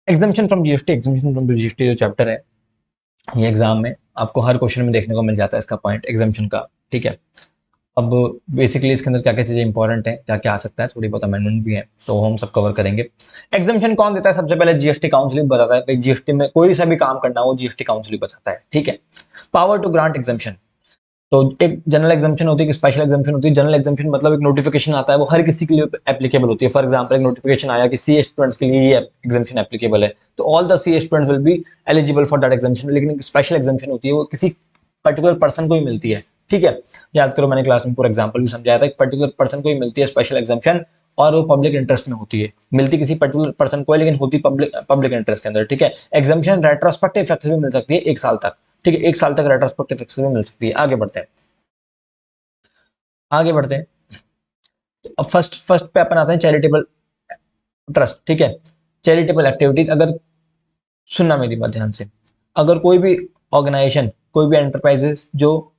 Exemption from GST, exemption from GST जो chapter है, ये एग्जाम में आपको हर क्वेश्चन में देखने को मिल जाता है इसका पॉइंट एग्जाम्पशन का, ठीक है। अब बेसिकली इसके अंदर क्या क्या चीजें इंपॉर्टेंट है, क्या क्या आ सकता है, थोड़ी बहुत अमेंडमेंट भी है, तो हम सब कवर करेंगे। एग्जाम्पशन कौन देता है? सबसे पहले जीएसटी काउंसिल बताता है, भाई जीएसटी में कोई सा भी काम करना हो जीएसटी काउंसिल बताता है, ठीक है। पावर टू ग्रांट एग्जाम्पशन, तो एक जनरल एग्जाम्पशन होती है, एक स्पेशल एग्जाम्पशन होती है। जनरल एग्जाम्पशन मतलब एक नोटिफिकेशन आता है, वो हर किसी के लिए एप्लीकेबल होती है। फॉर एग्जांपल एक नोटिफिकेशन आया कि सीए स्टूडेंट्स के लिए ये एग्जाम्पशन एप्लीकेबल है, तो all the CA students will be eligible for that exemption. लेकिन एक स्पेशल एग्जाम्पशन होती है, वो किसी पर्टिकुलर पर्सन को ही मिलती है, ठीक है। याद करो मैंने क्लास में पूरा एग्जाम्पल भी समझाया था, एक पर्टिकुलर पर्सन को ही मिलती है स्पेशल एग्जाम्पशन, और वो पब्लिक इंटरेस्ट में होती है। मिलती किसी पर्टिकुलर पर्सन को है, लेकिन होती पब्लिक इंटरेस्ट के अंदर, ठीक है। एग्जाम्पशन रेट्रोस्पेक्टिव इफेक्ट से भी मिल सकती है 1 साल तक, ठीक है। 1 साल तक रेट्रोस्पेक्टिव इफेक्ट से भी मिल सकती है। आगे बढ़ते हैं, आगे बढ़ते हैं। अब फर्स्ट फर्स्ट पे अपन आते हैं चैरिटेबल ट्रस्ट, ठीक है। चैरिटेबल एक्टिविटीज, अगर सुनना मेरी बात ध्यान से, अगर कोई भी ऑर्गेनाइजेशन, कोई भी एंटरप्राइजेस जो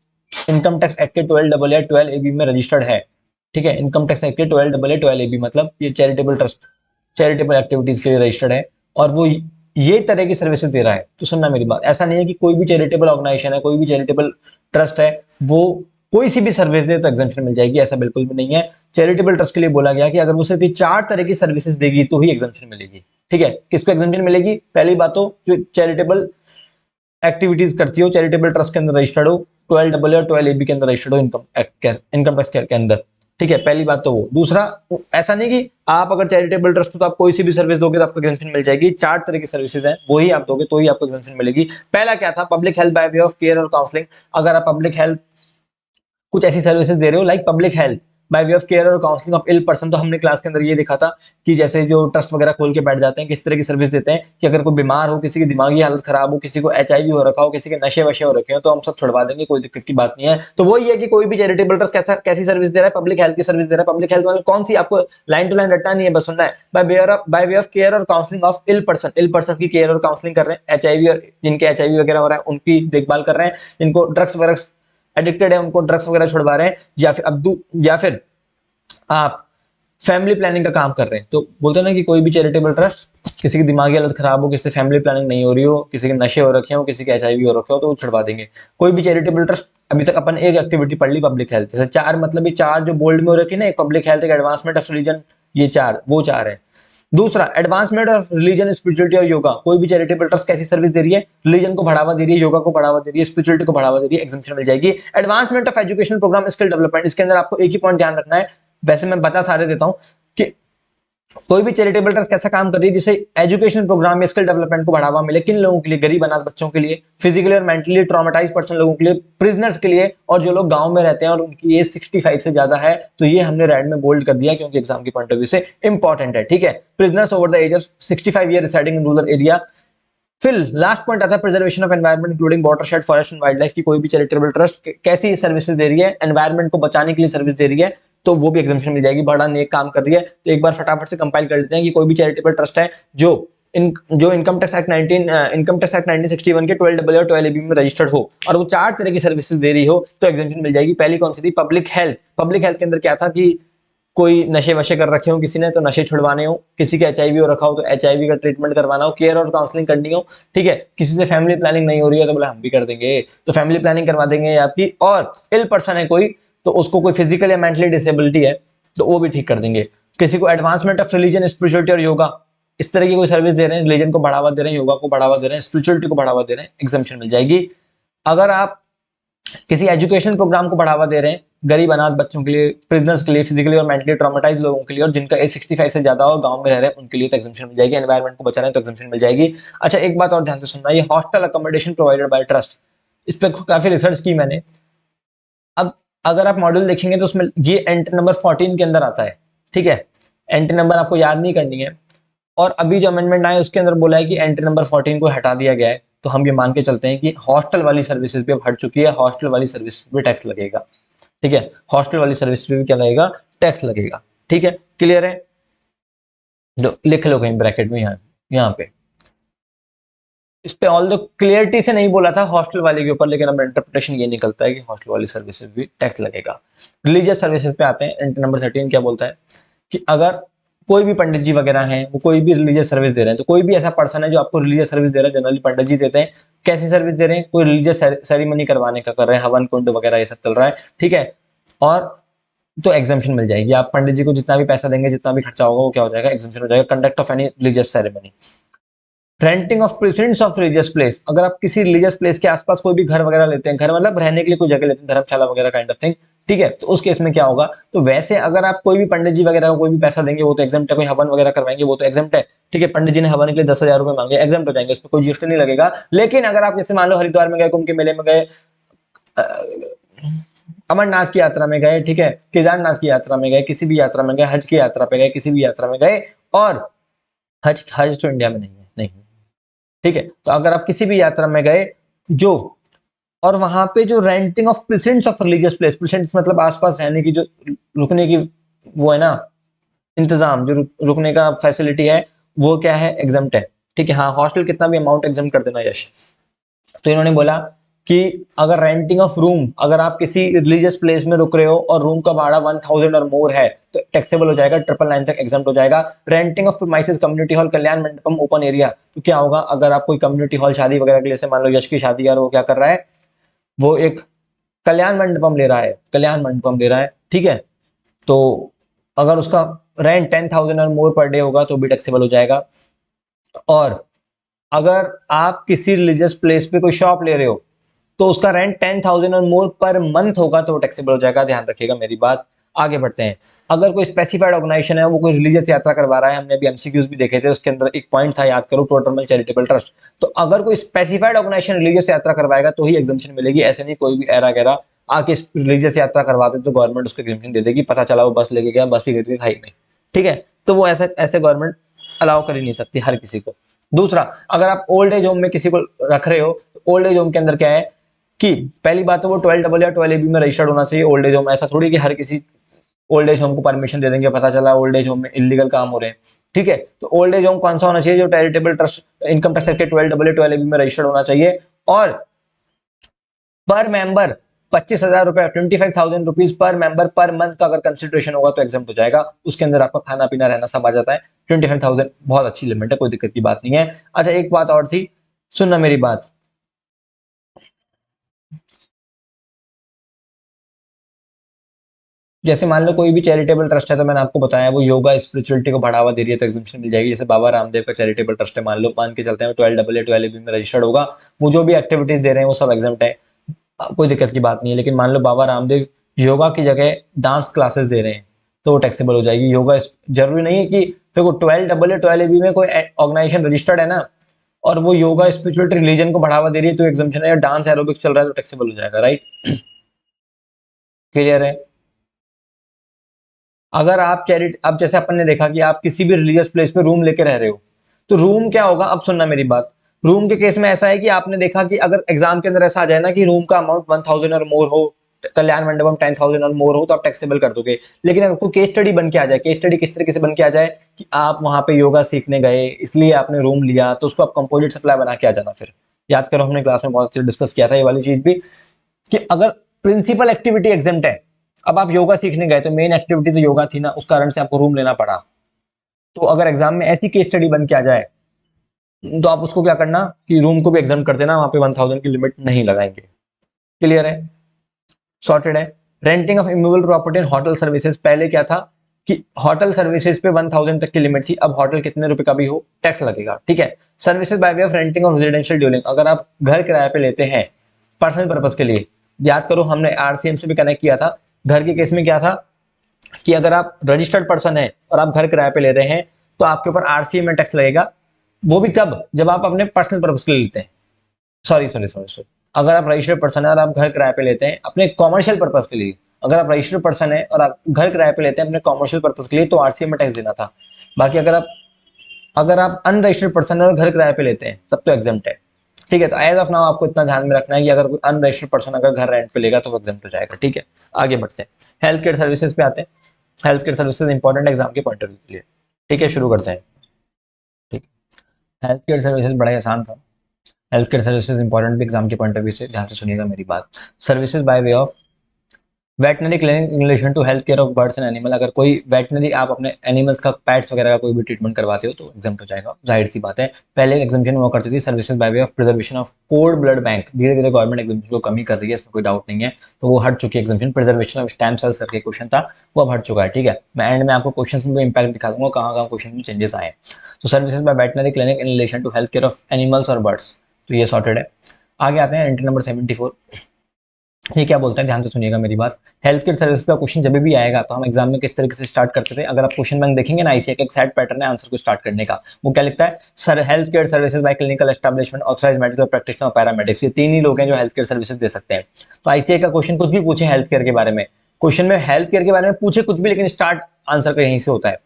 इनकम टैक्स एक्ट के 12 AB में रजिस्टर्ड है, ठीक है। इनकम टैक्स एक्ट के 12 AB मतलब ये चैरिटेबल ट्रस्ट, चैरिटेबल एक्टिविटीज के लिए रजिस्टर्ड है, और वो ये तरह की सर्विसेज दे रहा है। तो सुनना मेरी बात, ऐसा नहीं है कि कोई भी चैरिटेबल ऑर्गेनाइजेशन है, कोई भी चैरिटेबल ट्रस्ट है, वो कोई सी भी सर्विस दे तो एग्जाम्पशन मिल जाएगी, ऐसा बिल्कुल भी नहीं है। चैरिटेबल ट्रस्ट के लिए बोला गया कि अगर वो सिर्फ 4 तरह की सर्विसेज देगी तो ही एग्जाम्पशन मिलेगी, ठीक है। किसको एग्जाम्पशन मिलेगी? पहली बात तो जो चैरिटेबल एक्टिविटीज करती हो, चैरिटेबल ट्रस्ट के अंदर रजिस्टर्ड हो, 12 और 12 AB के अंदर रजिस्टर्ड हो, इनकम टैक्स के अंदर, ठीक है। पहली बात तो वो। दूसरा, ऐसा नहीं कि आप अगर चैरिटेबल ट्रस्ट हो तो आप कोई सी भी सर्विस दोगे तो आपको एग्जाम्पशन मिल जाएगी। 4 तरह की सर्विसेज हैं, वही आप दोगे तो ही आपको एग्जाम्पशन मिलेगी। पहला क्या था? Public health bye way of care और काउंसलिंग। अगर आप पब्लिक हेल्थ कुछ ऐसी सर्विसेज दे रहे हो like public health bye way of care और काउंसलिंग ऑफ इल पर्सन, तो हमने क्लास के अंदर ये देखा था कि जैसे जो ट्रस्ट वगैरह खोल के बैठ जाते हैं, किस तरह की सर्विस देते हैं कि अगर कोई बीमार हो, किसी की दिमागी हालत खराब हो, किसी को HIV हो रखा हो, किसी के नशे वशे हो रखे हो, तो हम सब छुड़वा देंगे, कोई दिक्कत की बात नहीं है। तो वो ये है कि कोई भी चैरिटेबल ट्रस्ट कैसी सर्विस दे रहा है? पब्लिक हेल्थ की सर्विस दे रहा है। पब्लिक हेल्थ मतलब कौन सी? आपको लाइन टू लाइन रटना नहीं है, बस सुनना है। बाय वे ऑफ केयर और counselling of ill person, ill person की केयर और काउंसलिंग कर रहे हैं। HIV और जिनके HIV वगैरह हो रहा है उनकी देखभाल कर रहे हैं, जिनको ड्रग्स वगैरह एडिक्टेड है उनको ड्रग्स वगैरह छुड़वा रहे हैं, या फिर आप फैमिली प्लानिंग का काम कर रहे हैं। तो बोलते हैं ना कि कोई भी चैरिटेबल ट्रस्ट, किसी की दिमागी हालत खराब हो, किसी फैमिली प्लानिंग नहीं हो रही हो, किसी के नशे हो रखे हो, किसी के HIV हो रखे हो, तो वो छुड़वा देंगे। कोई भी चैरिटेबल ट्रस्ट, अभी तक अपन एक एक्टिविटी पढ़ ली पब्लिक हेल्थ, जैसे 4 मतलब ये 4 जो बोल्ड में हो रखी है ना, एक पब्लिक हेल्थ, एक एडवांसमेंट ऑफ रिलीजन, ये 4 वो 4 है। दूसरा, एडवांसमेंट ऑफ रिलीजन, स्पिरिचुअलिटी और योगा। कोई भी चैरिटेबल ट्रस्ट कैसी सर्विस दे रही है? रिलीजन को बढ़ावा दे रही है, योगा को बढ़ावा दे रही है, स्पिरिचुअलिटी को बढ़ावा दे रही है, एग्जाम्पशन मिल जाएगी। Advancement of education programme, skill development, इसके अंदर आपको एक ही पॉइंट ध्यान रखना है, वैसे मैं बता सारे देता हूं कि कोई भी चैरिटेबल ट्रस्ट कैसा काम कर रही है जिससे एजुकेशन प्रोग्राम या स्किल डेवलपमेंट को बढ़ावा मिले। किन लोगों के लिए? गरीब अनाथ बच्चों के लिए, फिजिकली और मेंटली ट्रॉमेटाइज पर्सन लोगों के लिए, प्रिजनर्स के लिए, और जो लोग गांव में रहते हैं और उनकी एज 65 से ज्यादा है। तो ये हमने रेड में बोल्ड कर दिया क्योंकि एग्जाम की पॉइंट ऑफ व्यू से इंपॉर्टेंट है, ठीक है। Prisoners over the age of 65 year residing in rural area. फिर लास्ट पॉइंट आता है preservation of environment including watershed, forest and wild life की कोई भी चैरिटेबल ट्रस्ट कैसी सर्विसेज दे रही है? एनवायरनमेंट को बचाने के लिए सर्विस दे रही है, तो वो भी एग्जाम्पशन मिल जाएगी। बड़ा नेक काम कर रही है। तो एक बार फटाफट से कंपाइल कर लेते हैं कि कोई भी चैरिटेबल ट्रस्ट है जो इनकम टैक्स एक्ट 1961 के 12 और 12 में रजिस्टर्ड हो और वो 4 तरह की सर्विसेज दे रही हो, तो एग्जाम्पशन मिल जाएगी। पहली कौन सी थी? Public health. पब्लिक हेल्थ के अंदर क्या था कि कोई नशे वशे कर रखे हो किसी ने तो नशे छुड़वाने हो, किसी के HIV हो रखा हो तो HIV का ट्रीटमेंट करवाना हो, केयर और काउंसलिंग करनी हो, ठीक है। किसी से फैमिली प्लानिंग नहीं हो रही है तो बोले हम भी कर देंगे, तो फैमिली प्लानिंग करवा देंगे आपकी। और इल पर्सन है कोई, तो उसको कोई फिजिकल या मेंटली डिसेबिलिटी है तो वो भी ठीक कर देंगे। किसी को एडवांसमेंट ऑफ रिलीजन, स्पिरिचुअलिटी और योगा, इस तरह की कोई सर्विस दे रहे हैं, रिलीजन को बढ़ावा दे रहे हैं, योगा को बढ़ावा दे रहे हैं, स्पिरिचुअलिटी को बढ़ावा दे रहे हैं, एग्जाम्पशन मिल जाएगी। अगर आप किसी एजुकेशन प्रोग्राम को बढ़ावा दे रहे हैं गरीब अनाथ बच्चों के लिए, प्रिजनर्स के लिए, फिजिकली और मेंटली ट्रॉमेटाइज लोगों के लिए, और जिनका एज 65 से ज्यादा और गांव में रह रहे हैं उनके लिए, तो एग्जाम्पशन मिल जाएगी। एनवायरनमेंट को बचा रहे हैं तो एग्जाम्पशन मिल जाएगी। अच्छा, एक बात और ध्यान से सुनना, ये hostel accommodation provided by trust, इस पर काफी रिसर्च की मैंने। अब अगर आप मॉड्यूल देखेंगे तो उसमें ये एंट्री नंबर 14 के अंदर आता है, ठीक है। एंट्री नंबर आपको याद नहीं करनी है, और अभी जो अमेंडमेंट आए उसके अंदर बोला है कि एंट्री नंबर 14 को हटा दिया गया है। तो हम ये मान के चलते हैं कि हॉस्टल वाली सर्विसेज भी अब हट चुकी है, हॉस्टल वाली सर्विस भी टैक्स लगेगा, ठीक है। हॉस्टल वाली सर्विस पे भी क्या लगेगा? टैक्स लगेगा, ठीक है। क्लियर है? जो लिख लो कहीं ब्रैकेट में, यहाँ पे इस पे ऑल द क्लियरिटी से नहीं बोला था हॉस्टल वाले के ऊपर, लेकिन अब इंटरप्रिटेशन ये निकलता है कि हॉस्टल वाली सर्विसेज भी टैक्स लगेगा। रिलीजियस सर्विसेज पे आते हैं। एंट्री नंबर 13 क्या बोलता है कि अगर कोई भी पंडित जी वगैरह हैं, वो कोई भी रिलीजियस सर्विस दे रहे हैं, तो कोई भी ऐसा पर्सन है जो आपको रिलीजियस सर्विस दे रहा है, जनरली पंडित जी देते हैं। कैसी सर्विस दे रहे हैं? कोई रिलीजियस सेरेमनी करवाने का कर रहे हैं, हवन कुंड वगैरह ये सब चल रहा है, ठीक है। और तो एग्जाम्पशन मिल जाएगी, आप पंडित जी को जितना भी पैसा देंगे, जितना भी खर्चा होगा, वो क्या हो जाएगा? एग्जाम्पशन हो जाएगा। Conduct of any religious ceremony. Renting of presidents of religious place, अगर आप किसी रिलीजियस प्लेस के आसपास कोई भी घर वगैरह लेते हैं, घर मतलब रहने के लिए कोई जगह लेते हैं, धर्मशाला वगैरह काइंड ऑफ थिंग, ठीक है, तो उस केस में क्या होगा? तो वैसे अगर आप कोई भी पंडित जी वगैरह को कोई भी पैसा देंगे, वो तो एग्जाम्प्ट है। कोई हवन वगैरह करवाएंगे, वो तो एग्जाम्प्ट है, ठीक है। पंडित जी ने हवन के लिए 10,000 रुपए मांगे, एग्जाम्प्ट हो जाएंगे, उस पर कोई जीएसटी नहीं लगेगा। लेकिन अगर आप जैसे मान लो हरिद्वार में गए, कुंभ के मेले में गए, अमरनाथ की यात्रा में गए, ठीक है, केदारनाथ की यात्रा में गए, किसी भी यात्रा में गए, हज की यात्रा पे गए, किसी भी यात्रा में गए, और हज हज तो इंडिया में नहीं है, नहीं, ठीक है। तो अगर आप किसी भी यात्रा में गए जो, और वहां पे जो renting of presidents of religious place, presidents मतलब आसपास रहने की जो रुकने की वो है ना इंतजाम, जो रुकने का फैसिलिटी है, वो क्या है? एग्जाम्प्ट है, ठीक है। हाँ, हॉस्टल कितना भी अमाउंट एग्जाम्प्ट कर देना, यश। तो इन्होंने बोला कि अगर रेंटिंग ऑफ रूम, अगर आप किसी रिलीजियस प्लेस में रुक रहे हो और रूम का भाड़ा 1000 और मोर है, तो टैक्सेबल हो जाएगा, 999 तक एग्जाम्प्ट हो जाएगा। Renting of premises, community hall, Kalyan Mandapam, open area, तो क्या होगा? अगर आप कोई कम्युनिटी हॉल शादी वगैरह के लिए, से मान लो यश की शादी है, और वो क्या कर रहा है? वो एक कल्याण मंडपम ले रहा है, कल्याण मंडपम ले रहा है, ठीक है। तो अगर उसका रेंट 10,000 और मोर पर डे होगा, तो भी टैक्सेबल हो जाएगा। और अगर आप किसी रिलीजियस प्लेस पे कोई शॉप ले रहे हो, तो उसका रेंट 10,000 और मोर पर मंथ होगा, तो टैक्सेबल हो जाएगा। ध्यान रखिएगा मेरी बात। आगे बढ़ते हैं। अगर कोई स्पेसिफाइड ऑर्गेनाइजेशन है, वो कोई रिलीजियस यात्रा करवा रहा है, हमने अभी एमसीक्यूज भी देखे थे, उसके अंदर एक पॉइंट था, याद करो, टोटल चैरिटेबल ट्रस्ट। तो अगर कोई स्पेसिफाइड ऑर्गेनाइजेशन रिलीजियस यात्रा करवाएगा, तो ही एग्जाम्पशन मिलेगी। ऐसे नहीं कोई भी एरा गैरा आके रिलीजियस यात्रा करवाते, तो गवर्नमेंट उसको एग्जाम्पशन दे देगी। पता चला वो बस लेके गया, बस ही गिर गई खाई में, ठीक है। तो वो ऐसे ऐसे गवर्नमेंट अलाउ कर ही नहीं सकती हर किसी को। दूसरा, अगर आप ओल्ड एज होम में किसी को रख रहे हो, तो ओल्ड एज होम के अंदर क्या है कि पहली बात तो वो 12 या 12 में रजिस्टर्ड होना चाहिए ओल्ड एज होम। ऐसा थोड़ी कि हर किसी ओल्ड एज होम को परमिशन दे देंगे, पता चला ओल्ड एज होम में इलीगल काम हो रहे हैं, ठीक है। तो ओल्ड एज होम कौन सा होना चाहिए? जो चैरिटेबल ट्रस्ट, इनकम टैक्स के 12 में रजिस्टर्ड होना चाहिए। और पर मेंबर 25,000 रुपए, 25,000 rupees per member per month का अगर कंसिडरेशन होगा, तो एग्जाम्प्ट हो जाएगा। उसके अंदर आपका खाना पीना रहना सब आ जाता है। 25,000 बहुत अच्छी लिमिट है, कोई दिक्कत की बात नहीं है। अच्छा, एक बात और थी, सुनना मेरी बात। जैसे मान लो कोई भी चैरिटेबल ट्रस्ट है, तो मैंने आपको बताया वो योगा स्पिरिचुअलिटी को बढ़ावा दे रही है, तो एग्जाम्पशन मिल जाएगी। जैसे बाबा रामदेव का चैरिटेबल ट्रस्ट है, मान लो, मान के चलते हैं 12 में रजिस्टर्ड होगा, वो जो भी एक्टिविटीज दे रहे हैं वो सब एग्जाम्प्ट है, कोई दिक्कत की बात नहीं है। लेकिन मान लो बाबा रामदेव योगा की जगह डांस क्लासेस दे रहे हैं, तो वो टैक्सेबल हो जाएगी। योगा जरूरी नहीं है कि देखो 12 में कोई ऑर्गेनाइजेशन रजिस्टर्ड है ना, और वो योगा स्पिरिचुअलिटी रिलीजन को बढ़ावा दे रही है, तो एग्जाम्पशन है। डांस एरोबिक्स चल रहा है, तो टैक्सेबल हो जाएगा, राइट? क्लियर है? अगर आप चैरिटी, अब जैसे अपन ने देखा कि आप किसी भी रिलीजियस प्लेस पे रूम लेके रह रहे हो, तो रूम क्या होगा? अब सुनना मेरी बात। रूम के केस में ऐसा है कि आपने देखा कि अगर एग्जाम के अंदर ऐसा आ जाए ना कि रूम का अमाउंट 1000 और मोर हो, कल्याण मंडपम 10,000 और मोर हो, तो आप टैक्सेबल कर दोगे। लेकिन अगर कोई केस स्टडी बन के आ जाए, केस स्टडी किस तरीके से बन के आ जाए कि आप वहां पे योगा सीखने गए, इसलिए आपने रूम लिया, तो उसको आप कंपोजिट सप्लाई बना के आ जाना। फिर याद करो, हमने क्लास में बहुत अच्छे डिस्कस किया था ये वाली चीज भी, कि अगर प्रिंसिपल एक्टिविटी एग्जाम्प्ट है, अब आप योगा सीखने गए, तो मेन एक्टिविटी तो योगा थी ना, उस कारण से आपको रूम लेना पड़ा। तो अगर एग्जाम में ऐसी केस स्टडी बन के आ जाए, तो आप उसको क्या करना कि रूम को भी एग्जाम कर देना, वहां पे 1000 की लिमिट नहीं लगाएंगे। क्लियर है? सॉर्टेड है। Renting of immovable property and hotel services, पहले क्या था कि होटल सर्विसेज पे 1000 तक की लिमिट थी, अब होटल कितने रुपए का भी हो टैक्स लगेगा, ठीक है। Services by way of renting of residential dwelling, अगर आप घर किराए पे लेते हैं पर्सनल पर्पज के लिए, याद करो हमने आरसीएम से भी कनेक्ट किया था। घर के केस में क्या था कि अगर आप रजिस्टर्ड पर्सन है और आप घर किराए पे ले रहे हैं, तो आपके ऊपर आरसीए में टैक्स लगेगा। वो भी तब जब आप अपने पर्सनल पर्पज के लिए लेते हैं। सॉरी सॉरी सॉरी सॉरी, अगर आप रजिस्टर्ड पर्सन है और आप घर किराए पे लेते हैं अपने कॉमर्शियल पर्पज के लिए, अगर आप रजिस्टर्ड पर्सन है और आप घर किराए पे लेते हैं अपने कॉमर्शियल पर्पज के लिए, तो आरसीए में टैक्स देना था। बाकी अगर आप अनरजिस्टर्ड पर्सन है और घर किराए पे लेते हैं, तब तो एग्जाम्प्ट है, ठीक है। तो एज ऑफ नाउ आपको इतना ध्यान में रखना है कि अगर कोई अनरजिस्टर्ड पर्सन अगर घर रेंट पे लेगा, तो वो एग्जाम्प्ट हो जाएगा, ठीक है। आगे बढ़ते हैं, हेल्थ केयर सर्विसेज पे आते हैं। Health care services important exam के पॉइंट ऑफ व्यू के लिए, ठीक है, शुरू करते हैं। ठीक, हेल्थ केयर सर्विसेज बड़ा ही आसान था। Health care services important exam के पॉइंट ऑफ व्यू से, ध्यान से सुनिएगा मेरी बात। Services by way of veterinary clinic in relation to health care of birds and animal, अगर कोई वेटनरी आप अपने एनिमल्स का, पेट्स वगैरह का कोई भी ट्रीटमेंट करवाते हो तो एग्जाम्प्ट हो जाएगा, जाहिर सी बात है। पहले एग्जाम्पशन हुआ करती थी services by way of preservation of code blood bank, धीरे धीरे गवर्नमेंट एग्जाम्पशन को कमी कर रही है, इसमें कोई डाउट नहीं है, तो वो हट चुकी है exemption. Preservation of stem cells करके क्वेश्चन था, वो अब हट चुका है, ठीक है। मैं एंड में आपको क्वेश्चन में इंपैक्ट दिखा दूंगा कहाँ कहाँ क्वेश्चन में चेंजेस आए। तो services by veterinary clinic in relation to health care of animals और बर्ड्स, तो ये सॉर्टेड है। आगे आते हैं एंट्री नंबर 74। ये क्या बोलता है, ध्यान से सुनिएगा मेरी बात। हेल्थ केयर सर्विस का क्वेश्चन जब भी आएगा तो हम एग्जाम में किस तरीके से स्टार्ट करते थे, अगर आप क्वेश्चन बैंक देखेंगे ना, आईसीए का एक सेट पैटर्न है आंसर को स्टार्ट करने का। वो क्या लिखता है, sir health care services by clinical establishment authorised medical practitioner और पैरामेडिक्स, ये तीन ही लोग हैं जो हेल्थ केयर सर्विसेज दे सकते हैं। तो आईसीए का क्वेश्चन कुछ भी पूछे हेल्थ केयर के बारे में, क्वेश्चन में हेल्थ केयर के बारे में पूछे कुछ भी, लेकिन स्टार्ट आंसर का यहीं से होता है,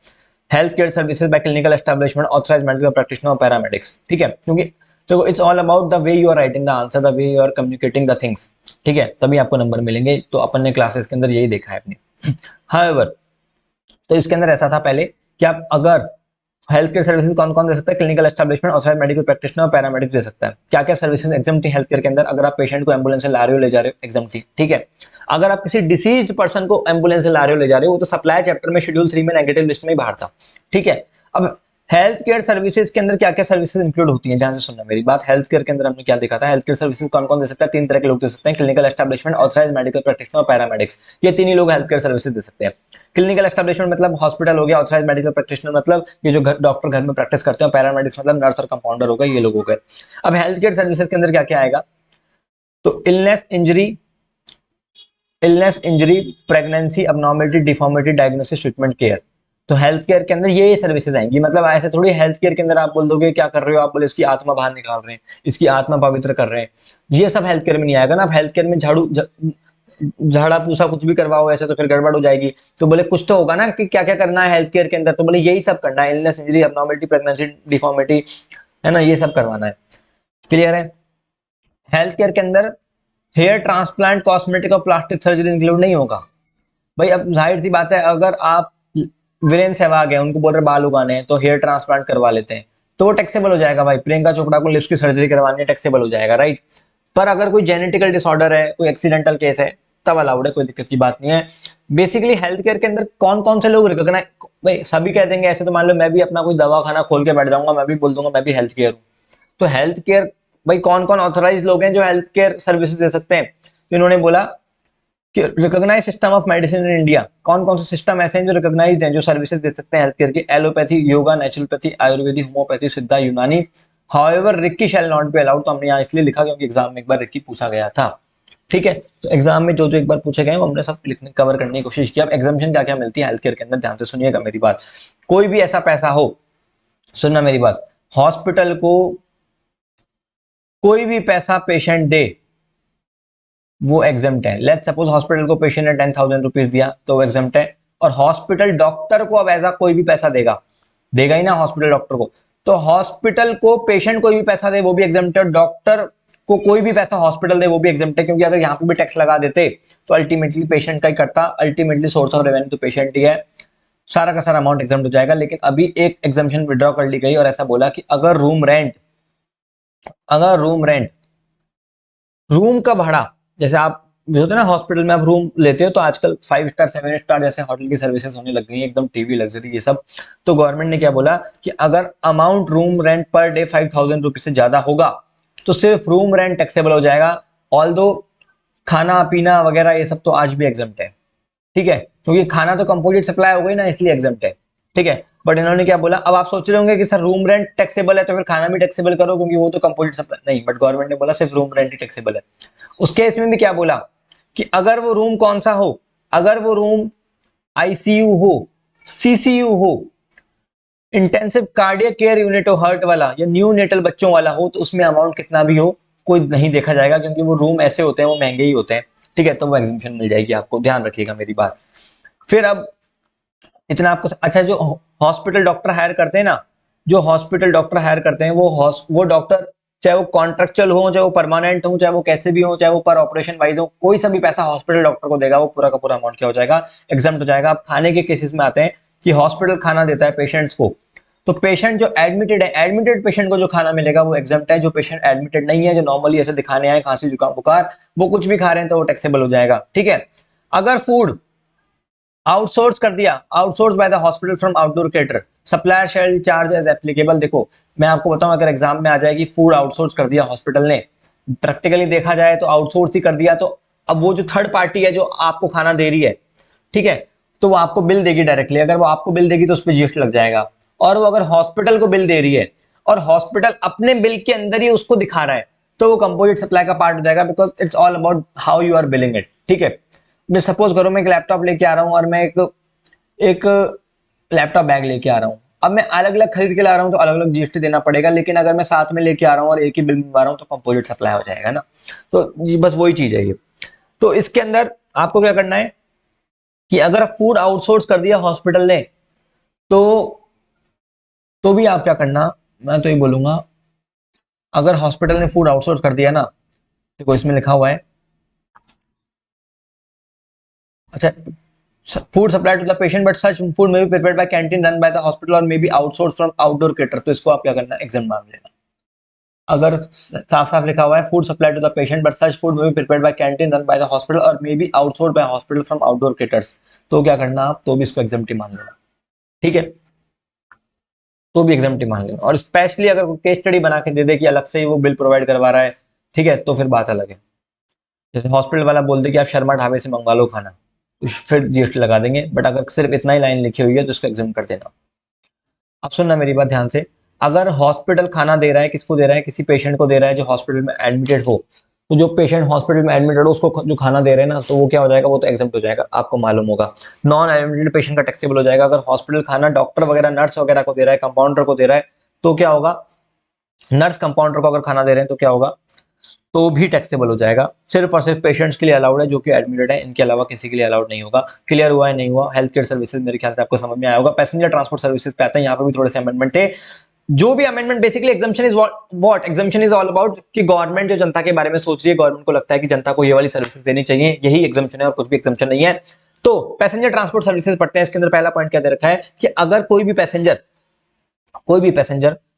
health care services by clinical establishment authorised medical practitioner और पैरामेडिक्स, ठीक है। क्योंकि तो it's all about the way you are writing the answer, the way you are communicating the things, ठीक है, तभी आपको नंबर मिलेंगे। तो अपन ने क्लासेस के अंदर यही देखा है अपने। हाउएवर, तो इसके अंदर ऐसा था पहले कि आप अगर हेल्थ केयर सर्विसेज कौन कौन दे सकता है, clinical establishment authorised medical practitioner और पैरामेडिक्स दे सकता है। क्या क्या सर्विसेज एग्जाम थी हेल्थ केयर के अंदर, अगर आप पेशेंट को एम्बुलेंस से ला रहे हो ले जा रहे हो, एग्जाम थी, ठीक है। अगर आप किसी डिसीज्ड पर्सन को एम्बुलेंस से ला रहे हो ले जा रहे हो, वो तो सप्लाई चैप्टर में शेड्यूल 3 में नेगेटिव लिस्ट में ही बाहर था, ठीक है। अब हेल्थ केयर सर्विसेज के अंदर क्या क्या सर्विसेज इंक्लूड होती हैं, ध्यान से सुनना मेरी बात। हेल्थ केयर के अंदर हमने क्या देखा था, हेल्थ केयर सर्विसेज कौन कौन दे सकता है, तीन तरह के लोग दे सकते हैं, clinical establishment authorised medical practitioner और पैरामेडिक्स, ये तीन ही लोग हेल्थ केयर सर्विसेज दे सकते हैं। क्लिनिकल एस्टैब्लिशमेंट मतलब हॉस्पिटल हो गया, ऑथराइज्ड मेडिकल प्रैक्टिशनर मतलब ये जो डॉक्टर घर में प्रैक्टिस करते हैं, पैरामेडिक्स मतलब नर्स और कंपाउंडर हो गए, ये लोग हो गए। अब हेल्थ केयर सर्विसेज के अंदर क्या क्या आएगा, तो illness injury pregnancy abnormality deformity diagnosis treatment care, तो हेल्थ केयर के अंदर ये सर्विसेज आएंगी। मतलब ऐसे थोड़ी हेल्थ केयर के अंदर आप बोल दोगे क्या कर रहे हो, आप बोले इसकी आत्मा बाहर निकाल रहे हैं, इसकी आत्मा पवित्र कर रहे हैं, ये सब हेल्थ केयर में नहीं आएगा ना। आप हेल्थ केयर में झाड़ा पूसा कुछ भी करवाओ ऐसे तो फिर गड़बड़ हो जाएगी। तो बोले कुछ तो होगा ना कि क्या क्या करना है हेल्थ केयर के अंदर, तो बोले यही सब करना है, illness injury abnormality pregnancy deformity, है ना, ये सब करवाना है। क्लियर है। हेल्थ केयर के अंदर हेयर ट्रांसप्लांट कॉस्मेटिक और प्लास्टिक सर्जरी इंक्लूड नहीं होगा। भाई अब जाहिर सी बात है, अगर आप वीरेंद्र सहवाग है उनको बोल रहे बाल उगाने हैं तो हेयर ट्रांसप्लांट करवा लेते हैं तो वो टैक्सेबल हो जाएगा। भाई प्रियंका चोपड़ा को लिप्स की सर्जरी करवानी है, टैक्सेबल हो जाएगा, राइट। पर अगर कोई जेनेटिकल डिसऑर्डर है, कोई एक्सीडेंटल केस है, तब अलाउड है, कोई दिक्कत की बात नहीं है। बेसिकली हेल्थ केयर के अंदर कौन कौन से लोग रिकॉग्नाइज, भाई सभी कह देंगे ऐसे, तो मान लो मैं भी अपना कोई दवा खाना खोल के बैठ जाऊंगा, मैं भी बोल दूंगा मैं भी हेल्थ केयर हूँ, तो हेल्थ केयर भाई कौन कौन ऑथराइज लोग हैं जो हेल्थ केयर सर्विसेज दे सकते हैं, तो इन्होंने बोला कि recognise system of medicine in India, कौन कौन से सिस्टम ऐसे हैं जो रिकॉग्नाइज्ड हैं जो सर्विसेज दे सकते हैं हेल्थ केयर की, allopathy, yoga, naturopathy, ayurvedic, homeopathy, Siddha, Unani. However रिक्की शैल नॉट बी अलाउड, तो हमने यहाँ इसलिए लिखा क्योंकि एग्जाम में एक बार रिक्की पूछा गया था, ठीक है। तो एग्जाम में जो जो एक बार पूछे गए वो हमने सब लिखने कवर करने की कोशिश की। अब एग्जामिशन क्या क्या मिलती है हेल्थ केयर के अंदर, ध्यान से सुनिएगा मेरी बात। कोई भी ऐसा पैसा हो, सुनना मेरी बात, हॉस्पिटल को कोई भी पैसा पेशेंट दे वो एग्जाम्प्ट है। लेट्स सपोज हॉस्पिटल को पेशेंट ने 10,000 रुपीज दिया तो वो एग्जाम्प्ट है, और हॉस्पिटल डॉक्टर को अब ऐसा कोई भी पैसा देगा, देगा ही ना हॉस्पिटल डॉक्टर को, तो हॉस्पिटल को पेशेंट कोई भी पैसा दे वो भी एग्जाम्प्ट है, डॉक्टर को कोई भी पैसा हॉस्पिटल दे वो भी एग्जाम्प्ट है। क्योंकि अगर यहाँ पे भी टैक्स लगा देते तो अल्टीमेटली पेशेंट का ही करता, अल्टीमेटली सोर्स ऑफ रेवेन्यू तो पेशेंट ही है, सारा का सारा अमाउंट एग्जाम्प्ट हो जाएगा। लेकिन अभी एक एग्जाम्पशन विड्रॉ कर ली गई और ऐसा बोला कि अगर रूम का भाड़ा, जैसे आप होते ना हॉस्पिटल में आप रूम लेते हो तो आजकल 5 स्टार 7 स्टार जैसे होटल की सर्विसेज होने लग गई हैं, एकदम टीवी लग्जरी ये सब। तो गवर्नमेंट ने क्या बोला कि अगर amount room rent per day 5,000 rupees से ज्यादा होगा तो सिर्फ रूम रेंट टैक्सेबल हो जाएगा, ऑल दो खाना पीना वगैरह ये सब तो आज भी एग्जम्प्ट है, ठीक है। क्योंकि खाना तो कंपोजिट सप्लाई हो गई ना, इसलिए एग्जम्प्ट है, ठीक है। बट इन्होंने क्या बोला, अब आप सोच रहे होंगे कि सर रूम रेंट टैक्सेबल है तो फिर खाना भी टैक्सेबल करो क्योंकि वो तो कंपोजिट सप्लाई नहीं, बट गवर्नमेंट ने बोला सिर्फ रूम रेंट ही टैक्सेबल है। उस केस में भी क्या बोला कि अगर वो रूम कौन सा हो, अगर वो रूम आईसीयू हो, सीसीयू हो, इंटेंसिव कार्डियक केयर यूनिट हो हार्ट वाला, या न्यू नेटल बच्चों वाला हो, तो उसमें अमाउंट कितना भी हो कोई नहीं देखा जाएगा, क्योंकि वो रूम ऐसे होते हैं वो महंगे ही होते हैं, ठीक है। तो वो एग्जिबिशन मिल जाएगी आपको, ध्यान रखिएगा मेरी बात। फिर अब इतना आपको अच्छा, जो हॉस्पिटल डॉक्टर हायर करते हैं ना, जो हॉस्पिटल डॉक्टर हायर करते हैं वो डॉक्टर चाहे वो कॉन्ट्रेक्चुअल हो, चाहे वो परमानेंट हो, चाहे वो कैसे भी हो, चाहे वो पर ऑपरेशन वाइज हो, कोई सा भी पैसा हॉस्पिटल डॉक्टर को देगा वो पूरा का पूरा अमाउंट क्या हो जाएगा, एग्जाम्प्ट हो जाएगा। अब खाने के केसेस में आते हैं कि हॉस्पिटल खाना देता है पेशेंट्स को, तो पेशेंट जो एडमिटेड है, एडमिटेड पेशेंट को जो खाना मिलेगा वो एग्जाम्प्ट है। जो पेशेंट एडमिटेड नहीं है, जो नॉर्मली ऐसे दिखाने आए खांसी जुकाम बुखार, वो कुछ भी खा रहे हैं तो वो टैक्सेबल हो जाएगा, ठीक है। अगर फूड आउटसोर्स कर दिया, outsource by the hospital from outdoor cater, supplier shall charge as applicable. देखो मैं आपको बताऊं, अगर एग्जाम में आ जाएगी फूड आउटसोर्स कर दिया हॉस्पिटल ने, प्रैक्टिकली देखा जाए तो आउटसोर्स ही कर दिया, तो अब वो जो थर्ड पार्टी है जो आपको खाना दे रही है, ठीक है, तो वो आपको बिल देगी डायरेक्टली। अगर वो आपको बिल देगी तो उस पर जीएसटी लग जाएगा। और वो अगर हॉस्पिटल को बिल दे रही है और हॉस्पिटल अपने बिल के अंदर ही उसको दिखा रहा है, तो वो कंपोजिट सप्लाई का पार्ट हो जाएगा, because it's all about how you are billing it. ठीक है, मैं सपोज करो मैं एक लैपटॉप लेके आ रहा हूँ और मैं एक एक लैपटॉप बैग लेके आ रहा हूँ, अब मैं अलग अलग खरीद के ला रहा हूँ तो अलग अलग जीएसटी देना पड़ेगा, लेकिन अगर मैं साथ में लेके आ रहा हूँ और एक ही बिल बनवा रहा हूँ तो कंपोजिट सप्लाई हो जाएगा ना। तो ये बस वही चीज है ये। तो इसके अंदर आपको क्या करना है कि अगर फूड आउटसोर्स कर दिया हॉस्पिटल ने, तो भी आप क्या करना, मैं तो ये बोलूंगा, अगर हॉस्पिटल ने फूड आउटसोर्स कर दिया ना, देखो इसमें लिखा हुआ है, अच्छा, food supply to the patient but such food may be prepared by canteen run by the hospital और may be outsource from outdoor caterer, तो इसको आप क्या करना, एग्जाम मान लेना। अगर साफ साफ लिखा हुआ है food supply to the patient but such food may be prepared by canteen run by the hospital और may be outsource by hospital from outdoor caterers, तो क्या करना आप, तो भी इसको एग्जाम्प्टी मान लेना। ठीक है, तो भी एग्जाम्प्टी मान लेना। और स्पेशली अगर केस स्टडी बना के दे दे कि अलग से ही वो बिल प्रोवाइड करवा रहा है, ठीक है, तो फिर बात अलग है। जैसे हॉस्पिटल वाला बोल दे कि आप शर्मा ढाबे से मंगवा लो खाना, तो फिर जीएसटी लगा देंगे, बट अगर सिर्फ इतना ही लाइन लिखी हुई है तो उसको एग्जाम कर देना। अब सुनना मेरी बात ध्यान से, अगर हॉस्पिटल खाना दे रहा है, किसको दे रहा है, किसी पेशेंट को दे रहा है जो हॉस्पिटल में एडमिटेड हो, तो जो पेशेंट हॉस्पिटल में एडमिटेड हो उसको जो खाना दे रहे हैं ना, तो वो क्या हो जाएगा, वो तो एग्जाम्प्ट हो जाएगा, आपको मालूम होगा। नॉन एडमिटेड पेशेंट का टैक्सेबल हो जाएगा। अगर हॉस्पिटल खाना डॉक्टर वगैरह नर्स वगैरह को दे रहा है, कंपाउंडर को दे रहा है, तो क्या होगा, नर्स कंपाउंडर को अगर खाना दे रहे हैं तो क्या होगा, तो भी टैक्सेबल हो जाएगा। सिर्फ और सिर्फ पेशेंट्स के लिए अलाउड है जो कि एडमिटेड है, इनके अलावा किसी के लिए अलाउड नहीं होगा। क्लियर हुआ है नहीं हुआ? हेल्थ केयर सर्विसेज मेरे ख्याल से आपको समझ में आया होगा। पैसेंजर ट्रांसपोर्ट सर्विसेज पे आता है, यहाँ पे भी थोड़े से अमेंडमेंट थे। जो भी amendment basically exemption is what exemption is all about, कि गवर्नमेंट जो जनता के बारे में सोच रही है, गवर्नमेंट को लगता है कि जनता को ये वाली सर्विसेज देनी चाहिए, यही एग्जाम्पशन है और कुछ भी एग्जाम्पशन नहीं है। तो पैसेंजर ट्रांसपोर्ट सर्विसेज पढ़ते हैं, इसके अंदर पहला पॉइंट क्या दे रखा है कि अगर कोई भी पैसेंजर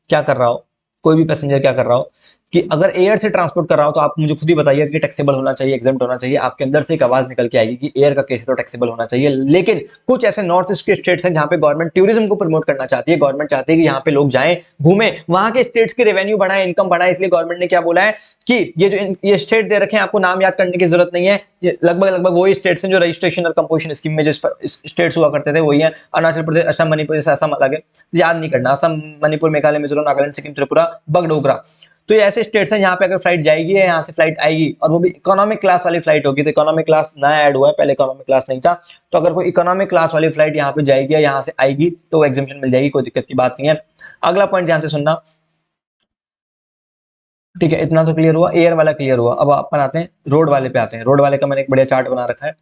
क्या कर रहा हो, कोई भी पैसेंजर क्या कर रहा हो कि अगर एयर से ट्रांसपोर्ट कर रहा हो, तो आप मुझे खुद ही बताइए कि टैक्सेबल होना चाहिए, एग्जाम्प्ट होना चाहिए। आपके अंदर से एक आवाज निकल के आएगी कि एयर का केस तो टैक्सेबल होना चाहिए। लेकिन कुछ ऐसे नॉर्थ ईस्ट के स्टेट्स हैं जहां पे गवर्नमेंट टूरिज्म को प्रमोट करना चाहती है, गवर्नमेंट चाहती है कि यहाँ पे लोग जाएं, घूमें, वहां के स्टेट्स की रेवेन्यू बढ़ाए, इनकम बढ़ाए। इसलिए गवर्नमेंट ने क्या बोला है कि ये स्टेट दे रखे हैं, आपको नाम याद करने की जरूरत नहीं है, ये लगभग लगभग वही स्टेट्स हैं जो रजिस्ट्रेशन और कंपोजिशन स्कीम में जो स्टेट्स हुआ करते थे वही है। अरुणाचल प्रदेश, असम, मणिपुर, जैसे असम अलग है, याद नहीं करना, असम, मणिपुर, मेघालय, मिजोरम, नागालैंड, सिक्किम, त्रिपुरा, बगडोगरा। तो ये ऐसे स्टेट्स हैं जहां पे अगर फ्लाइट जाएगी, यहाँ से फ्लाइट आएगी और वो भी इकोनॉमिक क्लास वाली फ्लाइट होगी, तो इकोनॉमिक क्लास नया ऐड हुआ है, पहले इकोनॉमिक क्लास नहीं था। तो अगर कोई इकोनॉमिक क्लास वाली फ्लाइट यहाँ पे जाएगी या यहाँ से आएगी तो वो एग्जाम्पशन मिल जाएगी, कोई दिक्कत की बात नहीं है। अगला पॉइंट ध्यान से सुनना, ठीक है, इतना तो क्लियर हुआ, एयर वाला क्लियर हुआ। अब अपन आते हैं रोड वाले पे, आते हैं रोड वाले का मैंने एक बढ़िया चार्ट बना रखा है।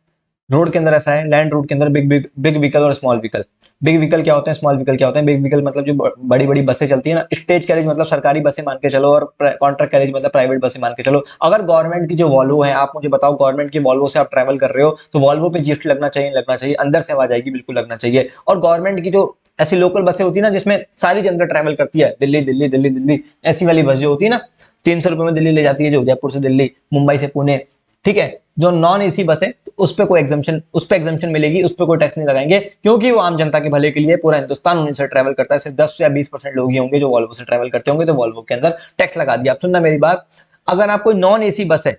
रोड के अंदर ऐसा है, लैंड रोड के अंदर बिग बिग बिग व्हीकल और स्मॉल व्हीकल। बिग व्हीकल क्या होते हैं, स्मॉल व्हीकल क्या होते हैं? बिग व्हीकल मतलब जो बड़ी बड़ी बसें चलती है ना, स्टेज कैरेज मतलब सरकारी बसें मान के चलो, और कॉन्ट्रैक्ट कैरेज मतलब प्राइवेट बसें मान के चलो। अगर गवर्नमेंट की जो वॉल्वो है, आप मुझे बताओ गवर्नमेंट की वॉल्वो से आप ट्रैवल कर रहे हो, तो वॉल्वो पे जीएसटी लगना चाहिए, लगना चाहिए, अंदर से आवाज आएगी, बिल्कुल लगना चाहिए। और गवर्नमेंट की जो ऐसी लोकल बसें होती है ना जिसमें सारी जनता ट्रैवल करती है, दिल्ली दिल्ली दिल्ली दिल्ली, ऐसी वाली बस जो होती है ना, 300 रुपए में दिल्ली ले जाती है, जो उदयपुर से दिल्ली, मुंबई से पुणे, ठीक है, जो नॉन एसी बस है, तो उस पर कोई एग्जाम्पशन, उस पर एग्जाम्पशन मिलेगी, उस पर कोई टैक्स नहीं लगाएंगे, क्योंकि वो आम जनता के भले के लिए, पूरा हिंदुस्तान उन्हीं से ट्रैवल करता है। सिर्फ 10 या 20% लोग ही होंगे जो वॉल्वो से ट्रैवल करते होंगे, तो वॉल्वो के अंदर टैक्स लगा दिया। आप सुनना मेरी बात, अगर आप कोई नॉन एसी बस है,